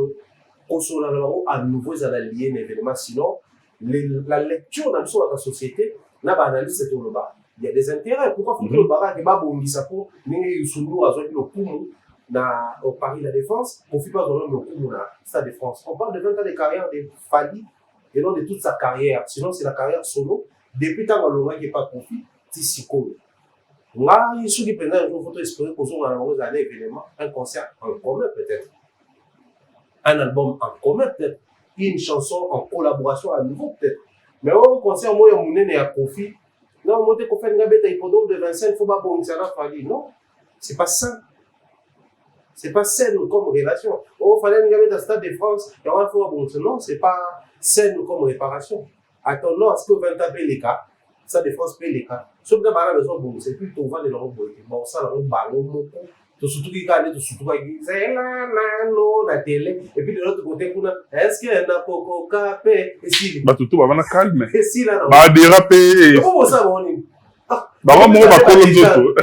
Kosola à nouveau à lier un événement. Sinon, la lecture dans la société, n'a pas analyse c'est tout le bas. Il y a des intérêts. Pourquoi faut que le barak est pas bon misapo, n'ayez eu sous nous à zone le Koumou au Paris la Défense, on ne fait pas dans le Koumou na Stade de France. On parle de 20 ans de carrière de Fali et non de toute sa carrière. Sinon, c'est la carrière solo. Depuis tant que qui n'est pas confié, c'est si cool. Là, il faut que un jour, il faut espérer qu'on soit dans un événement, un concert en commun peut-être, un album en commun peut-être, une chanson en collaboration à nouveau peut-être. Mais un concert, moi, il y a un conflit. Non, moi, je fais une gabette à hippodrome de 25, il ne faut pas bon, ça n'a pas dit. Non, c'est pas ça. C'est pas saine comme relation. Oh, il fallait une gabette à Stade de France, il y a un fois bon, non, c'est pas saine comme réparation. Attends, est-ce que 20 ans paye les cas? Ça de France paye les cas. Sauf que la maison, bon, c'est plus ton vent de l'Europe. Bon, ça, l'Europe, ballon, tout surtout qui gagne, tout surtout qui c'est là, non, la télé. Et puis de l'autre côté, est-ce qu'il y a un coco capé? Et si. Bah, tout va la calme. Et si, là, non. Bah, déraper. Comment ça, mon ami? Bah, moi, ma colonne d'auto.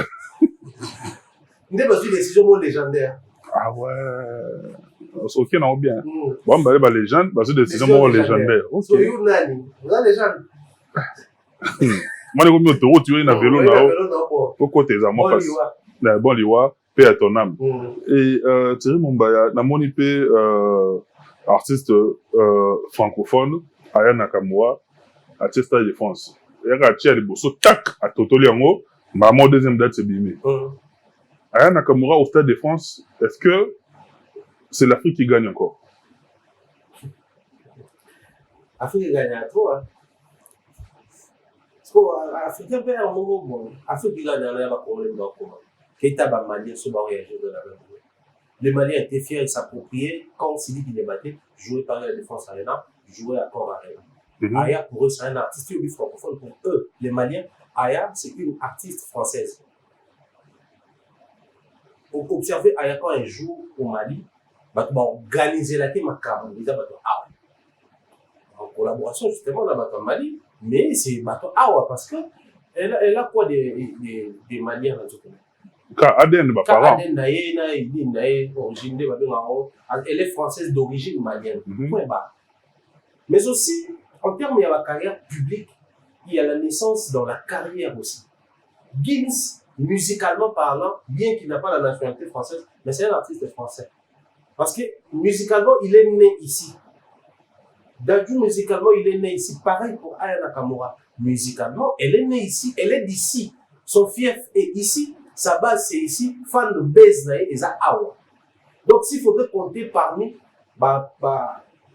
N'est pas une décision légendaire. Ah ouais. Ok, non, bien. Bon, bah, les légende, bah, c'est une décision légendaire. Ok. Vous avez légende. Moi, les commis autoroute, tu es dans vélo, là-haut. Pourquoi t'es à moi? Bon, liwa, paix à ton âme. Et, Thierry Mumbaya, na moni pe, artiste, francophone, Aya Nakamura, artiste Stade de France. Et là, tu as les bossos, tac, à Totoli Ango, maman deuxième date, c'est bimé. Aya Nakamura au Stade de France, est-ce que c'est l'Afrique qui gagne encore? L'Afrique qui gagne à trop, hein. Parce que l'Afrique perd un moment bon. L'Afrique qui gagne à l'air, pas problème d'encore. Keita va Maliens sont réagir de la même manière. Les Maliens étaient fiers et s'appropriaient quand Sidi Diabaté jouait par la Défense Arena, jouait à Cor Arena. Aya, pour eux, c'est un artiste francophone. Pour eux, les Maliens, Aya, c'est une artiste française. Observez Aya quand elle joue au Mali, bah, organiser la thème à Cameroun. En collaboration justement dans le Mali, mais c'est bateau Awa parce que elle a quoi des Maliens dans tout le monde. ADN, elle est française d'origine malienne. Point barre. Mais aussi, en termes de la carrière publique, il y a la naissance dans la carrière aussi. Gims, musicalement parlant, bien qu'il n'a pas la nationalité française, mais c'est un artiste français. Parce que musicalement, il est né ici. Dadju, musicalement, il est né ici. Pareil pour Aya Nakamura. Musicalement, elle est née ici, elle est d'ici. Son fief est ici, sa base c'est ici. Fan de Beznae et Awa. Donc, s'il faudrait compter parmi,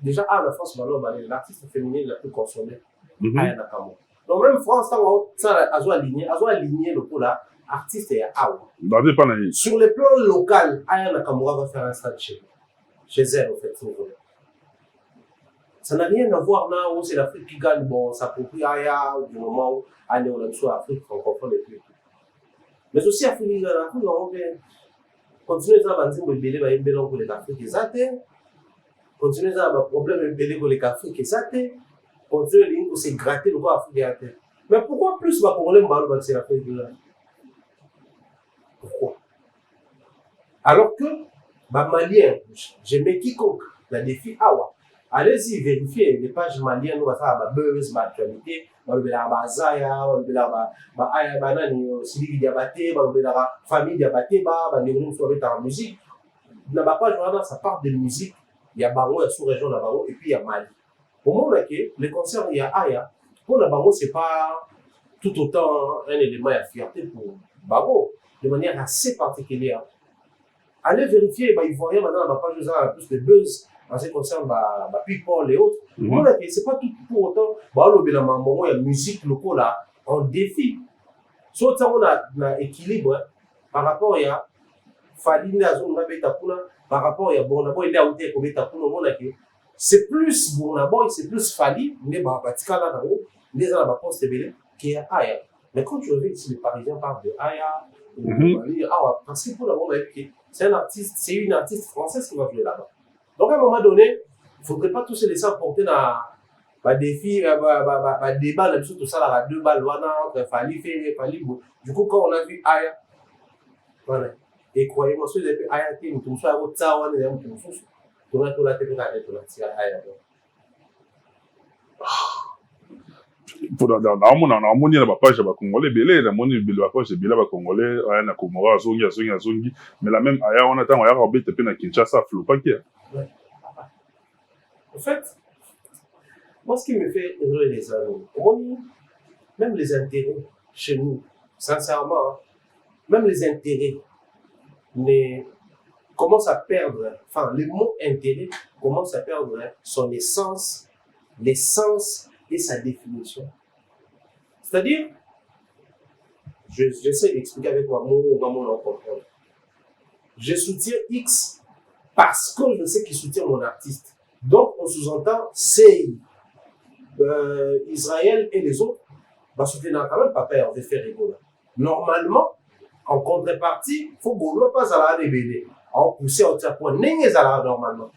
déjà, à la France, l'artiste féminine la plus consommée, Aya Nakamura. Donc, même France, ça a aligné le coup là, artiste et Awa. Sur le plan local, Aya Nakamura va faire un stade chez elle, en fait, ça n'a rien à voir là où c'est l'Afrique qui gagne, bon, ça s'approprie Aya du moment où on a soit Afrique francophone et tout. Mais aussi Afrique, on va continuer à avoir des problèmes pour les Africains, continuer à avoir des problèmes pour les Africains, continuer à se gratter le corps africain. Mais pourquoi plus de problèmes pour les Africains? Pourquoi? Alors que, Malien, je mets quiconque, la défi Awa. Allez-y, vérifiez les pages maliennes, on va faire la buzz, l'actualité, on va faire la Zaya, on va faire la Sidi Diabaté, on va faire la famille Diabaté, on va faire la musique. Dans la page, ça part de musique, il y a Bango, il y a sous-région de Bango, et puis il y a Mali. Au moment où les concerts, il y a Aya, pour la Bango, ce n'est pas tout autant un élément de fierté pour Bango, de manière assez particulière. Allez vérifier, il faut rien maintenant dans la page, on a plus de buzz. En ce qui concerne People et autres, c'est pas tout pour autant. Il y a la musique locale là, en défi. Sauf que on a un équilibre par rapport à Fali par rapport à Bournabo, il est à hauteur c'est plus Bournabo, c'est plus Fali, mais les gens la poste qui est Aya. Mais quand tu reviens ici, les Parisiens parlent de Aya, parce que pour le moment, c'est un artiste, c'est une artiste française qui va jouer là-bas. Donc, à un moment donné, il ne faudrait pas tous se laisser emporter dans des défis, des balles, tout ça, là, 2 balles, Fali. Du coup, quand on a vu Aya, voilà. Et croyez-moi, si vous avez vu Aya, vous avez vu Aya, vous avez vu Aya. namoni na bapage ya bakongolais ebele namoni bapage ebele ya bakongolais aya na komora azongi mais la même aya wana ntango ayaka kobeta mpe na Kinshasa aflopaki. En fait, moi ce qui me fait heureux les amis, même les intérêts chez nous, sincèrement, même les intérêts commencent à perdre, enfin le mot intérêt commence à perdre son essence, l'essence et sa définition. C'est-à-dire, j'essaie d'expliquer avec moi, mon comprendre. Je soutiens X parce que je sais qu'il soutient mon artiste. Donc, on sous-entend, c'est Israël et les autres, soutenir quand même pas peur de faire rigoler. Normalement, en contrepartie, il faut que pas à la BD. En pousser au point, normalement.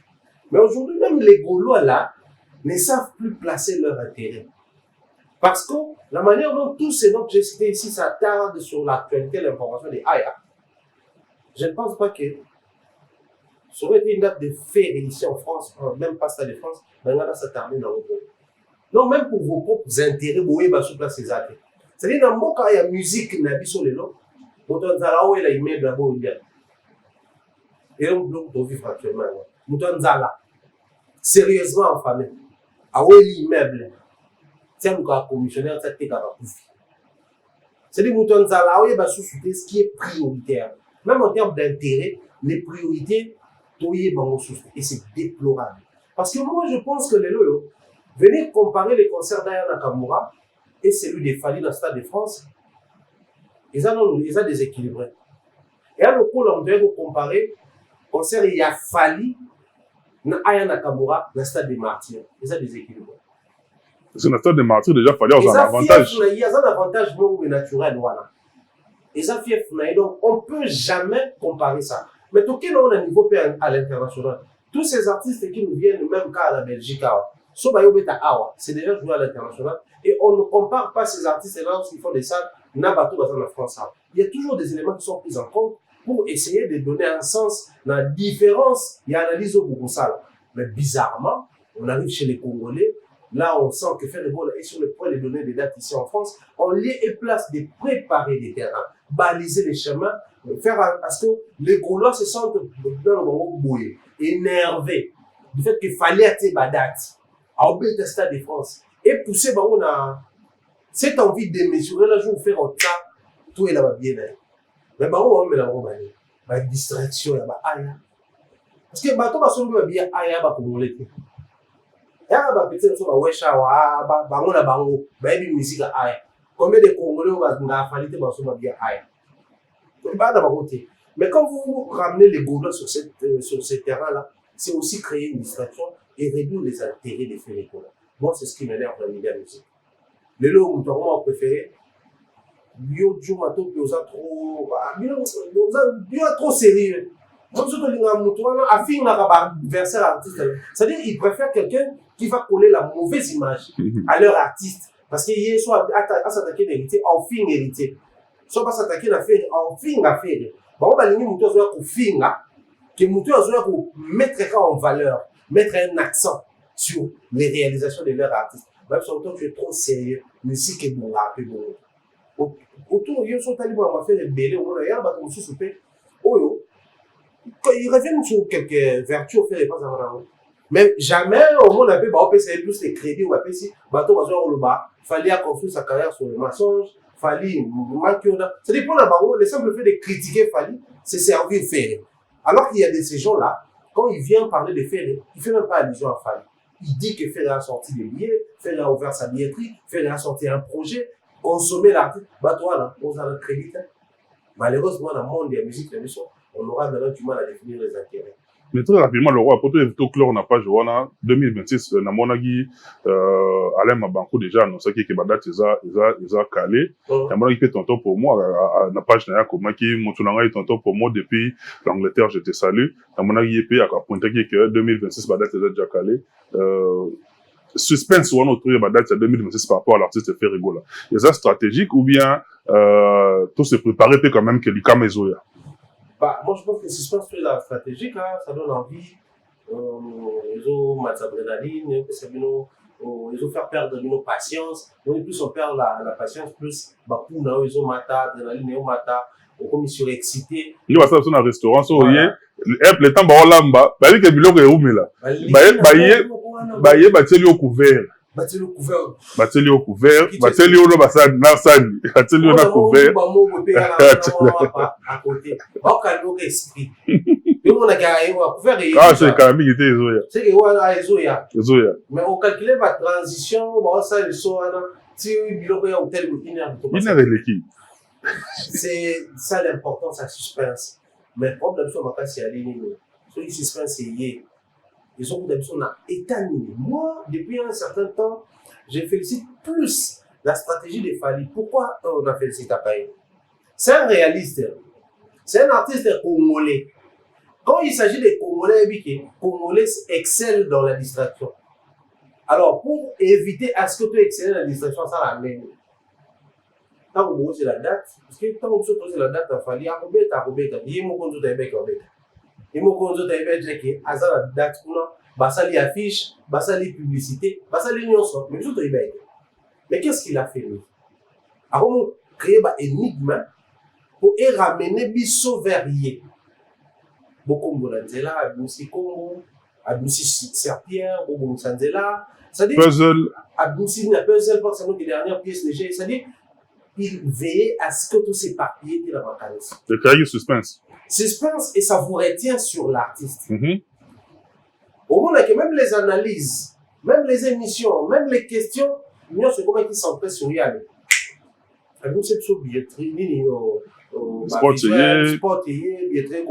Mais aujourd'hui, même les Gaulois là, ne savent plus placer leur intérêt. Parce que la manière dont tout ce dont j'ai cité ici s'attarde sur l'actualité, l'information des Aya, je ne pense pas que ça aurait été une date de fait ici en France, même pas Stade de France, mais là, ça termine dans le groupe. Non, même pour vos propres intérêts, vous pouvez sur place ces intérêts. C'est-à-dire, dans mon cas, il y a musique qui n'a pas sur les noms, Mouton Zala, il a immeuble là-bas, il y a. Et donc, on vit actuellement. Mouton Zala, sérieusement en famille. Ah oui, l'immeuble. C'est un commissionnaire, ça t'est capable. C'est-à-dire, Mouton Zala, oui, sous-souter ce qui est prioritaire. Même en termes d'intérêt, les priorités, et c'est déplorable. Parce que moi, je pense que les loyaux, venez comparer les concerts d'Aya Nakamura et celui des Fali dans le Stade de France, ils ont déséquilibré. Et à le coup, on doit comparer concert il y a Fali na Aya Nakamura na stade des martyrs. Et ça déséquilibre. Parce que le stade des martyrs déjà fallait avoir un avantage. Il y a un avantage non naturel voilà. Et ça fief donc on peut jamais comparer ça. Mais tout quel on a niveau à l'international. Tous ces artistes qui nous viennent même qu'à la Belgique, c'est déjà joué à l'international. Et on ne compare pas ces artistes-là lorsqu'ils font des salles, n'abatou dans la France. Il y a toujours des éléments qui sont pris en compte pour essayer de donner un sens dans la différence. Il y a analyse au beaucoup ça. Mais bizarrement, on arrive chez les Congolais, là on sent que Ferrero est sur le point de donner des dates ici en France, on les place de préparer des terrains, baliser les chemins, faire à ce que les Gaulois se sentent dans le moment bouillé, énervés du fait qu'il fallait être ma date à obéir au Stade de France et pousser on a cette envie de mesurer là je vous faire autant tout est là bien mais on met la ma distraction là parce que bateau va se bien aya ba Congolais ya ba petit so ba wesha wa bango na bango ba bi musique aya combien de Congolais va fallait ba so bien aya mais quand vous ramenez les Gaulois sur ces terrains-là, c'est aussi créer une distraction et réduire les intérêts des Ferrero. Moi, c'est ce qui m'énerve dans l'idée de la musique. Les lots où on préféré, bio Jumato, bio trop sérieux. Comme surtout les gens affine à verser l'artiste. C'est-à-dire qu'ils préfèrent quelqu'un qui va coller la mauvaise image à leur artiste. Parce qu'il est soit à s'attaquer d'héritier, en fin héritier. Soit pas s'attaquer à faire en fin à faire. Bon, on va aller nous faire pour fin là, que nous pour mettre en valeur, mettre un accent sur les réalisations de leurs artistes. Même si tu es trop sérieux, musique est bon, un peu bon. Autour de son talibans, on va faire des bélés, on va y avoir comme ça, oh, quand ils reviennent sur quelques vertus, on fait les pas avant. Mais jamais, au monde, on peut essayer plus les crédits, on va payer si, bateau, on va fallait construire sa carrière sur le mensonge. Fali, ça dépend d'abord. Le simple fait de critiquer Fali, c'est servir Ferré. Alors qu'il y a de ces gens-là, quand il vient parler de Ferré, il ne fait même pas allusion à Fali. Il dit que Ferré a sorti des billets, Ferré a ouvert sa billetterie, Ferré a sorti un projet, consommer l'artiste. Bah, toi, là, on a le crédit. Malheureusement, dans le monde de la musique, on aura du mal à définir les intérêts. Mais très rapidement, le roi, pour tout clore, on n'a pas joué en 2026, on a monagi, Alain Mabankou déjà annoncé que Badat, ils ont calé. On a fait tonton pour moi, à la page n'a comment qui, mon tournant est tonton pour moi depuis l'Angleterre, je te salue. On a fait à pointer que 2026, Badat, ils ont déjà calé. Suspense, on a trouvé Badat, 2026 par rapport à l'artiste Ferrego là. Est-ce que c'est stratégique ou bien, tout se préparer quand même que l'Ikam est zoya? Bah, moi, je pense que le suspense est la stratégique, hein, ça donne envie. Ils ont l'adrénaline, ils ont faire perdre nos patience. Plus on perd la patience, plus ils ont l'adrénaline, ils ont comme ils sont excités. Ils vont dans un restaurant, le temps, bah, il y a biloko et là. Bah, au couvert. Bateli au couvert. Bateli au couvert. Bateli au bassan, nasani. Bateli au couvert. À côté. Au calme esprit. On a gagné au couvert. Ah, c'est quand même qui était Ezoya. C'est que ouais, Ezoya. Ezoya. Mais on calculait ma transition, bon ça le so ana. Si biloko ya hôtel Guinère. Guinère est qui? C'est ça l'importance à suspense. Mais le problème sur ma cas c'est aligné. Sur le suspense c'est lié. Ils ont d'habitude éternité. Moi, depuis un certain temps, je félicite plus la stratégie des Fali. Pourquoi on a félicité Akaye? C'est un réaliste. C'est un artiste congolais. Quand il s'agit des Congolais, Congolais excellent dans la distraction. Alors, pour éviter à ce que tu excelles dans la distraction, ça la même. Tant que vous posez la date, parce que tant que vous posez la date, il faut aller à Robert, il y a mon compte de Québec. Et mon compte de Québec, qui a la date, basali affiche, basali publicité, basali nyonso, mais tout est bien. Mais qu'est-ce qu'il a fait lui? Avant créer une énigme pour ramener biso verrier. Beaucoup de Nzela, Abousi Congo, Abousi Serpierre, beaucoup de Nzela. C'est-à-dire, puzzle. Abousi n'a puzzle, forcément, les dernières pièces légères. C'est-à-dire, il veillait à ce que tout s'éparpille dans la mécanisme. De créer suspense. Suspense et ça vous retient sur l'artiste. Au moment que même les analyses, même les émissions, même les questions, c'est comment ils s'empressent sur y aller. Nous, c'est sur billetterie, sport, billetterie,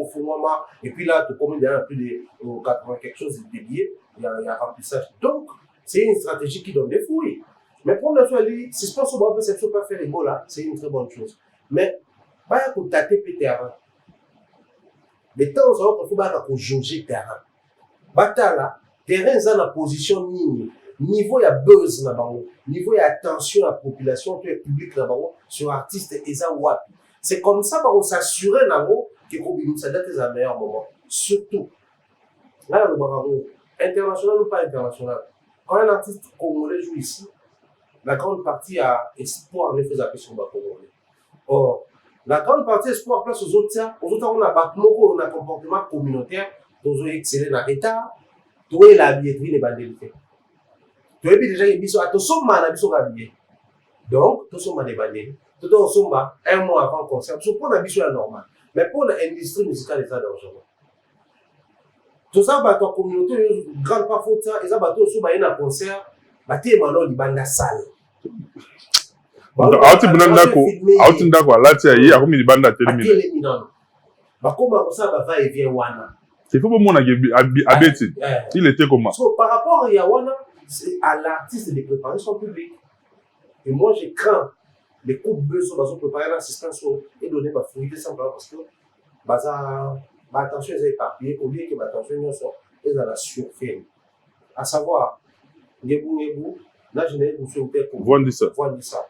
et puis là, tout comme il y a plus de 80 quelque chose de billets, il y a remplissage. Donc, c'est une stratégie qui donne des fruits. Mais pour le faire, si je pense que on peut pas faire les mots là, c'est une très bonne chose. Mais, pas pour tâter le terrain. Les temps où il faut pas jauger le terrain. Bata là, terrain est en position niveau il y a buzz là-bas, niveau il y a attention à la population, tout le public là-bas, sur artistes et ça wapi. C'est comme ça qu'on s'assure que ça date des meilleurs moments. Surtout, là, le barreau, international ou pas international, quand un artiste congolais joue ici, la grande partie a espoir de faire appeler sur le congolais. Or, la grande partie espoir place aux autres, on a on a comportement communautaire, aux autres excellents dans l'État, tout est la billetterie des bandelités. Tu as déjà dit que tu as habillé. Donc, tu as des bandelités. Tu as un mois avant le concert. Tu as habillé normal. Mais pour l'industrie musicale, c'est dangereux. Tout ça, ta communauté, grande part de ça, ils ont un concert, tu es maintenant dans la salle. Il faut que mon abeti. Il était comment? Par rapport à Yawana, c'est à l'artiste de préparer son public. Et moi, je crains les coups de besoin pour préparer l'assistance et donner ma fluidité simplement parce que ma attention est éparpillée au lieu que ma attention est dans la surface. À savoir, là, je n'ai pas de Voici ça.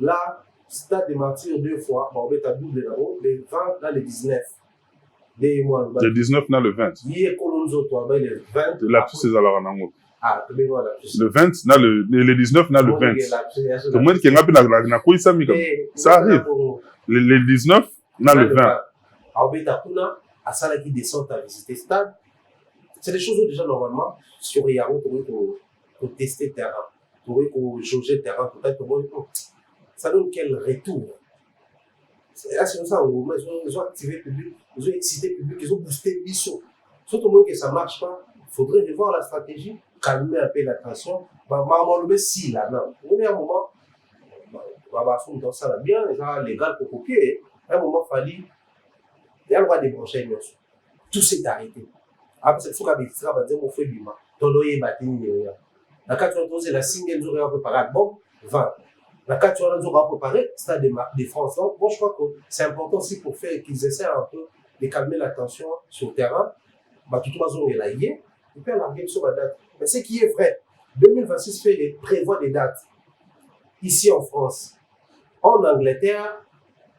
Là, stade de martyrs 2 fois, on va être double là-haut, les 20, là, les 19. Le 19 na le 20. Le 20. La puce est à la ranango. Ah, le 20 na le 19 na le 20. Tout le monde qui est na quoi ça arrive. Le 19 na le 20. À ça qui descend à visiter stade. C'est des choses où déjà normalement sur Yahoo pour tester le terrain, pour jauger le terrain, peut-être ça donne quel retour. Là, c'est comme ça, ils ont activé le public, ils ont excité le public, ils ont boosté le biseau. Surtout moins que ça ne marche pas, il faudrait revoir la stratégie, calmer un peu l'attention. Si là, non. Au bout d'un moment, dans ça là bien, légal pour copier. À un moment, il fallait, il y a le droit de débrancher une chose. Tout s'est arrêté. Après, il faut qu'il y ait des gens qui fait du mal. Toloye batini. La carte de la single, nous avons préparé l'album, 20. La carte de nous avons préparé, Stade de France. Donc, moi, je crois que c'est important aussi pour faire qu'ils essaient un peu de calmer l'attention sur le terrain. Tout le monde est là, et puis on a regardé sur la date. Mais ce qui est vrai, 2026 prévoit des dates ici en France, en Angleterre,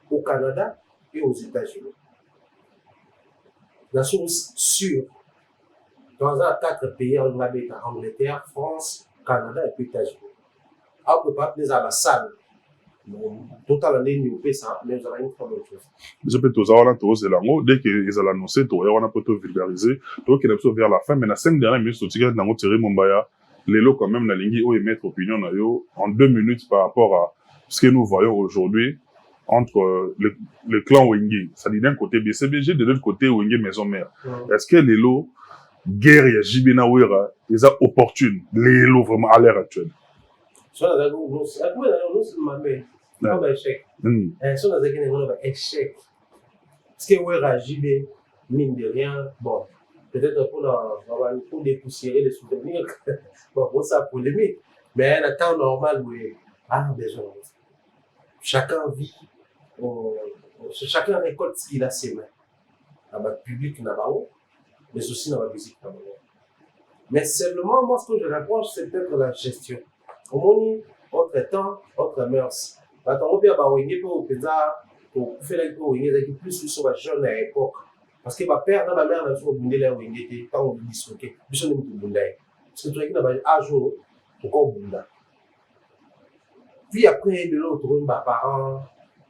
au Canada et aux États-Unis. La source sûre. Dans un 4 pays, on a Angleterre, France, Canada et puis États-Unis. On peut pas tenir à la salle. Total année, nous fait ça, mais vous avez une très bonne chose. Je peux tous avoir l'anneau, dès qu'ils ont annoncé, on a plutôt vulgarisé, donc il est vers la fin, mais la 5 dernières minutes, au tigre, dans Thierry Mombaya, les lots quand même, la ligne, où émettre opinion, en 2 minutes par rapport à ce que nous voyons aujourd'hui entre le clan Wengi. Ça dit d'un côté BCBG, de l'autre côté Wengi Maison Mère. Est-ce que les lots, guerre et Jibina Ouira, ils sont opportunes, les lots vraiment à l'heure actuelle? C'est un échec. C'est un échec. Parce que Ouira Jibé, mine de rien, bon, peut-être pour dépoussiérer les souvenirs, bon, pour ça, polémique, mais un temps normal où des gens. Chacun vit, chacun récolte ce qu'il a ses mains. Dans le public, mais aussi dans la musique. Mais seulement, moi, ce que je rapproche, c'est peut-être la gestion. Au moins, autre temps, autre mœurs. Quand on vient à Wenge, pour faire plus sur la jeune à l'époque. Parce que ma père, ma mère, n'a pas boundé là où il était, quand on disloquait. Puis on est boundé. Parce que tu as dit, un jour, encore boundé. Puis après, de l'autre, mes parents,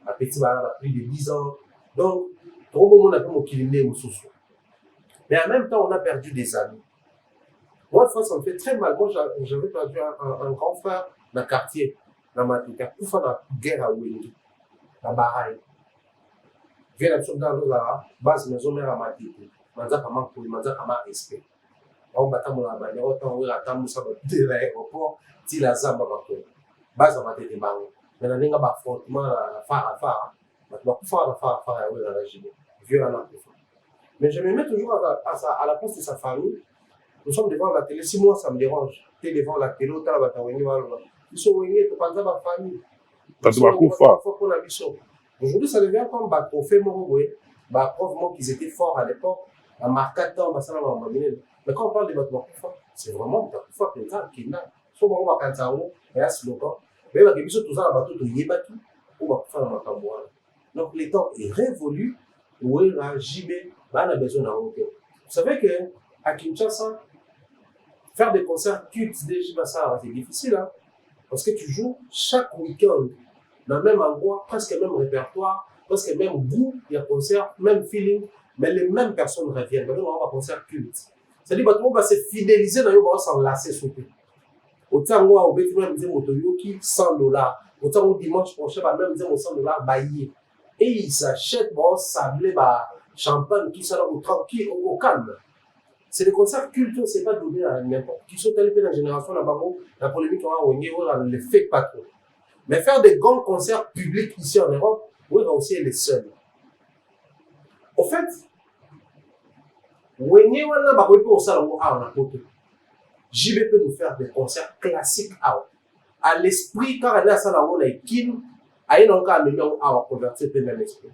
ma petite mère a plus de 10 ans. Donc, au moment où on a pu m'occuper au sous. Mais en même temps, on a perdu des amis. Moi, une fois, ça me fait très mal. Moi, j'avais perdu un grand frère dans le quartier, dans ma tête. Pour faire la guerre à Wengi, la baraille. Viens la chose dans la base maison mère à ma tête. Manza kama pour manza kama respect. On bata mon la bannière, autant on attend Moussa de l'aéroport, si la zamba va faire. Base à ma tête de bango. Mais on a un affrontement phare à phare. Mais je me mets toujours à la place de sa famille. Nous sommes devant la télé. Si moi, ça me dérange, tu es devant la télé, tu as la famille. Ils sont venus, tu penses à ma famille. Aujourd'hui, ça devient comme Batrofé Moroboé. Prof, qu'ils étaient forts à l'époque. À Marcaton, mais quand on parle de Batrofé, c'est vraiment Batrofé qui est là. So on va cancer et à ce moment mais il y a tout ça bateau de yebaki ou va faire un tambour. Donc les temps est révolu où la JB a besoin d'un Vous savez que à Kinshasa faire des concerts cultes des JB ça c'est difficile hein? Parce que tu joues chaque week-end dans le même endroit, presque le même répertoire, presque le même goût, il y a concert, même feeling, mais les mêmes personnes reviennent. Maintenant on va concert culte. C'est-à-dire que on va se fidéliser dans le on va s'enlacer surtout. Autant moi au bâtiment me disait motoyoki $100 autant au dimanche prochain va même dire $100 baillé et ils s'achètent bon sablé bah champagne qui ça au tranquille au calme. C'est des concerts culturels, c'est pas donné à n'importe qui sont tellement dans la génération là-bas la polémique on ne le fait pas trop. Mais faire des grands concerts publics ici en Europe, oui aussi elle est seule. Au fait Wenye wana ba ko pour ça on a côté. JB peut nous faire des concerts classiques à l'esprit, car elle a ça là où on a équilibre, à une encore million à convertir le même esprit.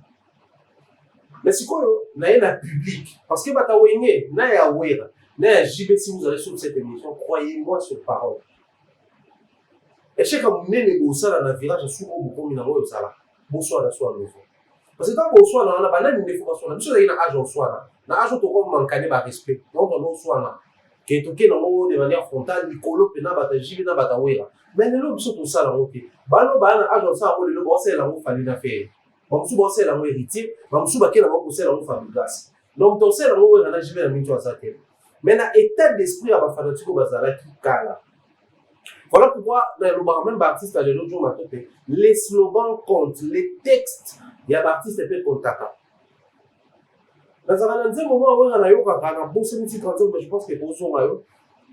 Mais c'est quoi, on a un public, parce que bata wenge, na ya wera, na ya JB si vous allez sur cette émission, croyez-moi sur parole. Et chaque fois que vous venez négocier dans le village, je suis beaucoup mis dans le sala, bonsoir la soirée nouveau. Parce que quand bonsoir dans la banane, il faut qu'on soit là, âge en soir, na âge au manquer de respect, donc on soit là. Qui est toqué de manière frontale, Nicolo, Pena, Bataji, Batawera. Mais les lobes sont tout ça dans le pays. Bano, Bana, agent ça, le bossé, la mou famille d'affaires. Bamsou bossé, la mou héritier, Bamsou baké, la mou bossé, la mou famille d'as. Donc, ton sel, la mou, la JB, la mou, ça. Mais dans l'état d'esprit à ma fanatique, Bazala, qui cala. Voilà pourquoi, dans le bar, même artiste, à l'autre jour, les slogans comptent, les textes, il y a artiste qui peut contacter. Dans un moment où on a eu un bon séminaire de 30 ans, je pense que pour son maillot,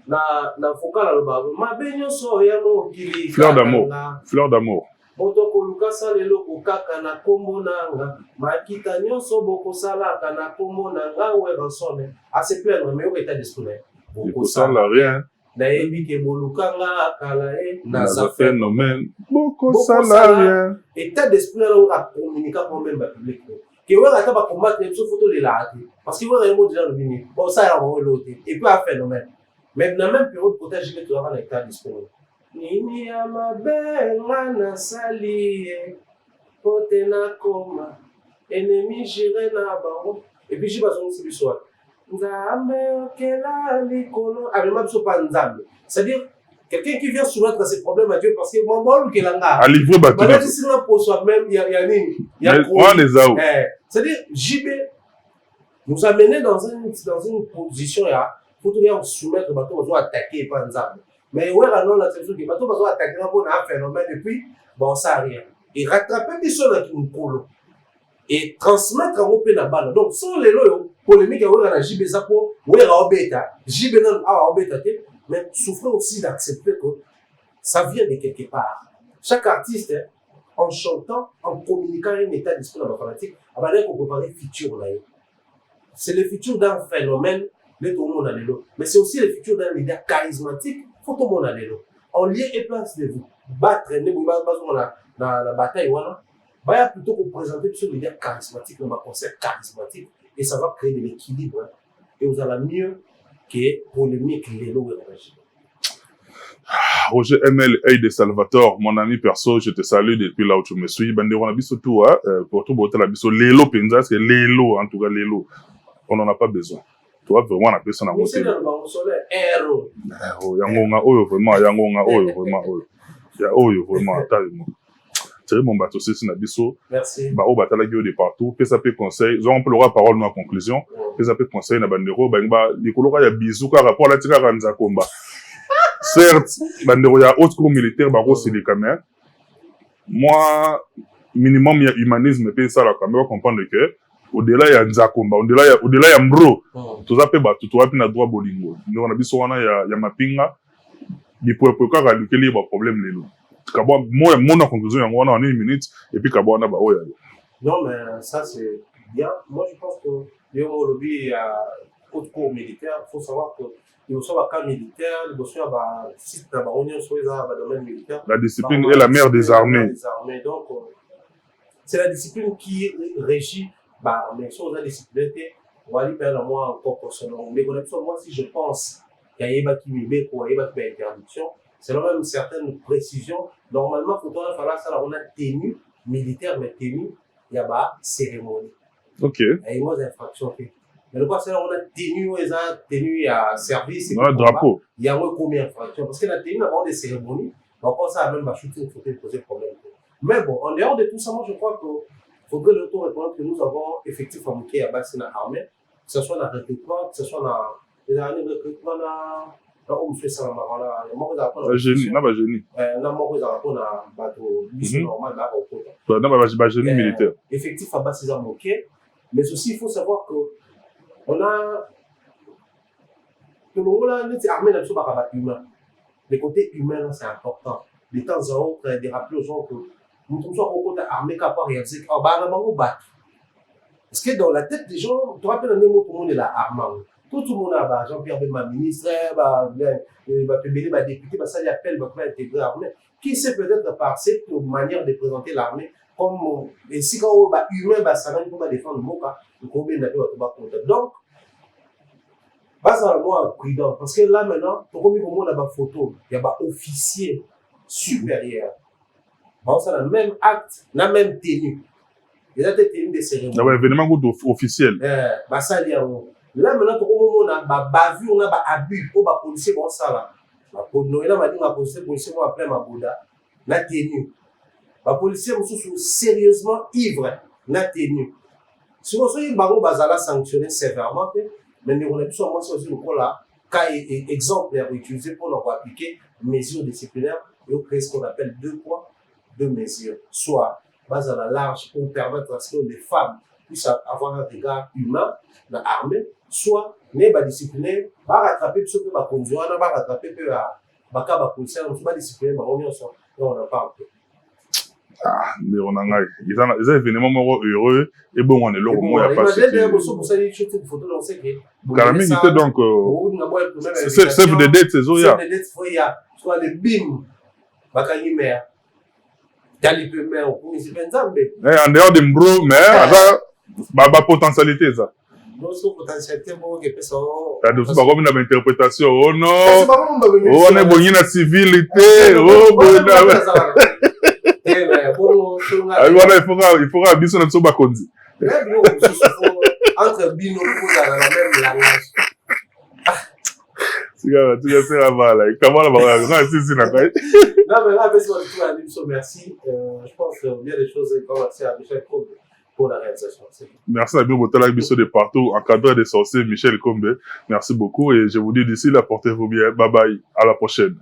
na focal à l'obab, ma baigne soyamo qui fleur d'amour, fleur d'amour. Motoko lukasa lelo kokaka na kombo nanga, makita nyonso boko sala kana kombo nanga ou ransone. À se plaindre, mais au état d'esprit. Boko sala rien. Na ebi ke bolukanga kala e na za phénomène. Boko sala rien. État d'esprit là où on communique pour même le public. Que ouais attends pas combattre les photos les là parce que ouais il déjà le vini bon ça y a on l'autre et puis un phénomène mais dans même période protéger que tu vas dans l'état disponible nini amabe mana sali potena koma ennemi géré na bango et puis j'ai besoin de ce soir nzambe kela likolo avec ma biso pas nzambe c'est-à-dire quelqu'un qui vient soumettre ses problèmes à Dieu parce que mon bon qui l'a à livrer bateau mais si là pour soi-même il y a c'est-à-dire JB nous a mené dans une position là pour tout bien soumettre bateau besoin attaquer pas ensemble mais ouais non la c'est que bateau besoin attaquer pour un phénomène et puis bon ça rien et rattraper des choses qui nous collent et transmettre en open la balle donc sans les loyaux polémique ouais la JB ça pour ouais la bêta JB non a bêta mais souffrir aussi d'accepter que ça vient de quelque part. Chaque artiste, en chantant, en communiquant un état d'esprit dans la fanatique, on peut parler futur. C'est le futur d'un phénomène, mais tout le monde a les lots. Mais c'est aussi le futur d'un leader charismatique, faut tout le monde a les lots. En lien et place de vous. Battre, dans la bataille, voilà. Bah, plutôt que présenter ce leader charismatique, dans un concert charismatique, et ça va créer de l'équilibre. Et vous allez mieux que polémique les lots. Roger ML Hey de Salvatore, mon ami perso, je te salue depuis là où tu me suis. Bandero na biso tout, pour tout botter la biso. Lélo Penza, c'est Lélo, en tout cas Lélo. On n'en a pas besoin. Tu vois, vraiment, on a besoin d'un côté. Héros. Yangonga, oyo, vraiment, Yangonga, oyo, vraiment, oyo. Oyo, vraiment, taille-moi. C'est mon bateau, c'est Nabiso. Merci. Bah, au batala gueule de partout. Que ça peut conseil. On peut l'aura parole en conclusion. Que ça peut conseil, na bandero, bah, les colora ya bisou, car rapport à la tika ranza combat. Certes, bandero ya haute cour militaire, bah, c'est des caméras. Moi, minimum, il y a humanisme, et ça, la caméra, comprendre que, au-delà, il y a Nzakomba, au-delà, il y a Mbro. Tout ça peut battre, tout ça peut na droit bolingo. Nous, on a biso, il y a Mapinga. Il peut pas rajouter les problèmes, les loups. Moi, mon conclusion, on a une minute, et puis, on a, bah, oh, Non, mais ça, c'est bien. Moi, je pense que le lobby, il y a autre cours militaire. Il faut savoir que il y a aussi un cas militaire, il y a aussi un site dans le domaine militaire. La discipline est la mère des armées. Donc, c'est la discipline qui régit, mais si on a discipline, on va aller faire moi encore pour ce nom. Mais moi, si je pense qu'il y a qui m'ébèque ou il y a une interdiction, c'est là même une certaine précision. Normalement, quand on a fait ça, on a tenue militaire, mais tenue, il y a une cérémonie. Ok. Il y a une infraction. Mais le quoi, c'est là on a tenu à service. Dans le drapeau. Il y a combien d'infractions? Parce que la tenue, avant des cérémonies, on pense à même shooter, il faut poser problème. Mais bon, en dehors de tout ça, moi je crois qu'il faudrait le temps répondre que nous avons effectivement manqué à base de l'armée, que ce soit dans le recrutement, que ce soit dans les années de recrutement, dans où on fait ça, là, il y a beaucoup d'apprendre. Génie, non, génie. Non, moi, je vais apprendre à bateau, normal, là, au côté. Non, génie militaire. Effectivement, à base de manqué, mais aussi, il faut savoir que on a tout le monde là, notre armée n'a pas humain. Le côté humain, c'est important. De temps en temps, de rappeler aux gens que nous sommes au côté armée qui n'a pas réalisé qu'on va nous battre. Parce que dans la tête des gens, tu te rappelles un mot, tout le monde est là, armé. Tout le monde a Jean-Pierre Bemba, ministre, député, ça y appelle, va intégrer l'armée. Qui sait peut-être par cette manière de présenter l'armée comme et si quand on humain, ça va pour défendre le mot, combien de donc, moi prudent parce que là maintenant, pour que on a une photo, il y a un officier supérieur. Ça a le même acte, la même tenue. Il a été tenue de cérémonie. Il y a un événement officiel. Ça dit là maintenant, on a bavure, on a abus, on a policier, bon ça là. Noël m'a dit que la policier m'a appelé ma bouddha, la tenue. Les policiers sont sérieusement ivres, la tenue. Si vous avez un sanctionné sévèrement, mais nous avons besoin aussi de cas exemplaire utilisé pour appliquer mesures disciplinaires et créer ce qu'on appelle deux mesures. Soit base à la large pour permettre à ce que les femmes puissent avoir un regard humain dans l'armée, soit ne pas discipliner, pas rattraper ce que va conduire, pas rattraper que les policiers ne sont pas disciplinés, mais on en parle. Ah, mais on a des événements heureux et bon, on est là, il n'y a pas de calamité, donc, save the date, c'est Zoya. Soit les bim, bakayimère, talipemère, ou c'est Benzambe. En dehors de Mbro, mais, la potentialité, ça. Non, c'est potentialité, bon, que ça. T'as de pas comme une interprétation, oh non, on est bon, il y a civilité, oh, bon, il faudra bien sur notre bakondi. Entre Bino et la même langage. Tu vas faire avant là. Comment la barre? Non, c'est Non, mais là, merci. Je pense qu'il y a des choses qui vont à Michel Combe pour la réalisation. Merci à Bio Botal Bisso de partout, encadreur des sorciers Michel Combe. Merci beaucoup et je vous dis d'ici là, portez-vous bien. Bye bye. À la prochaine.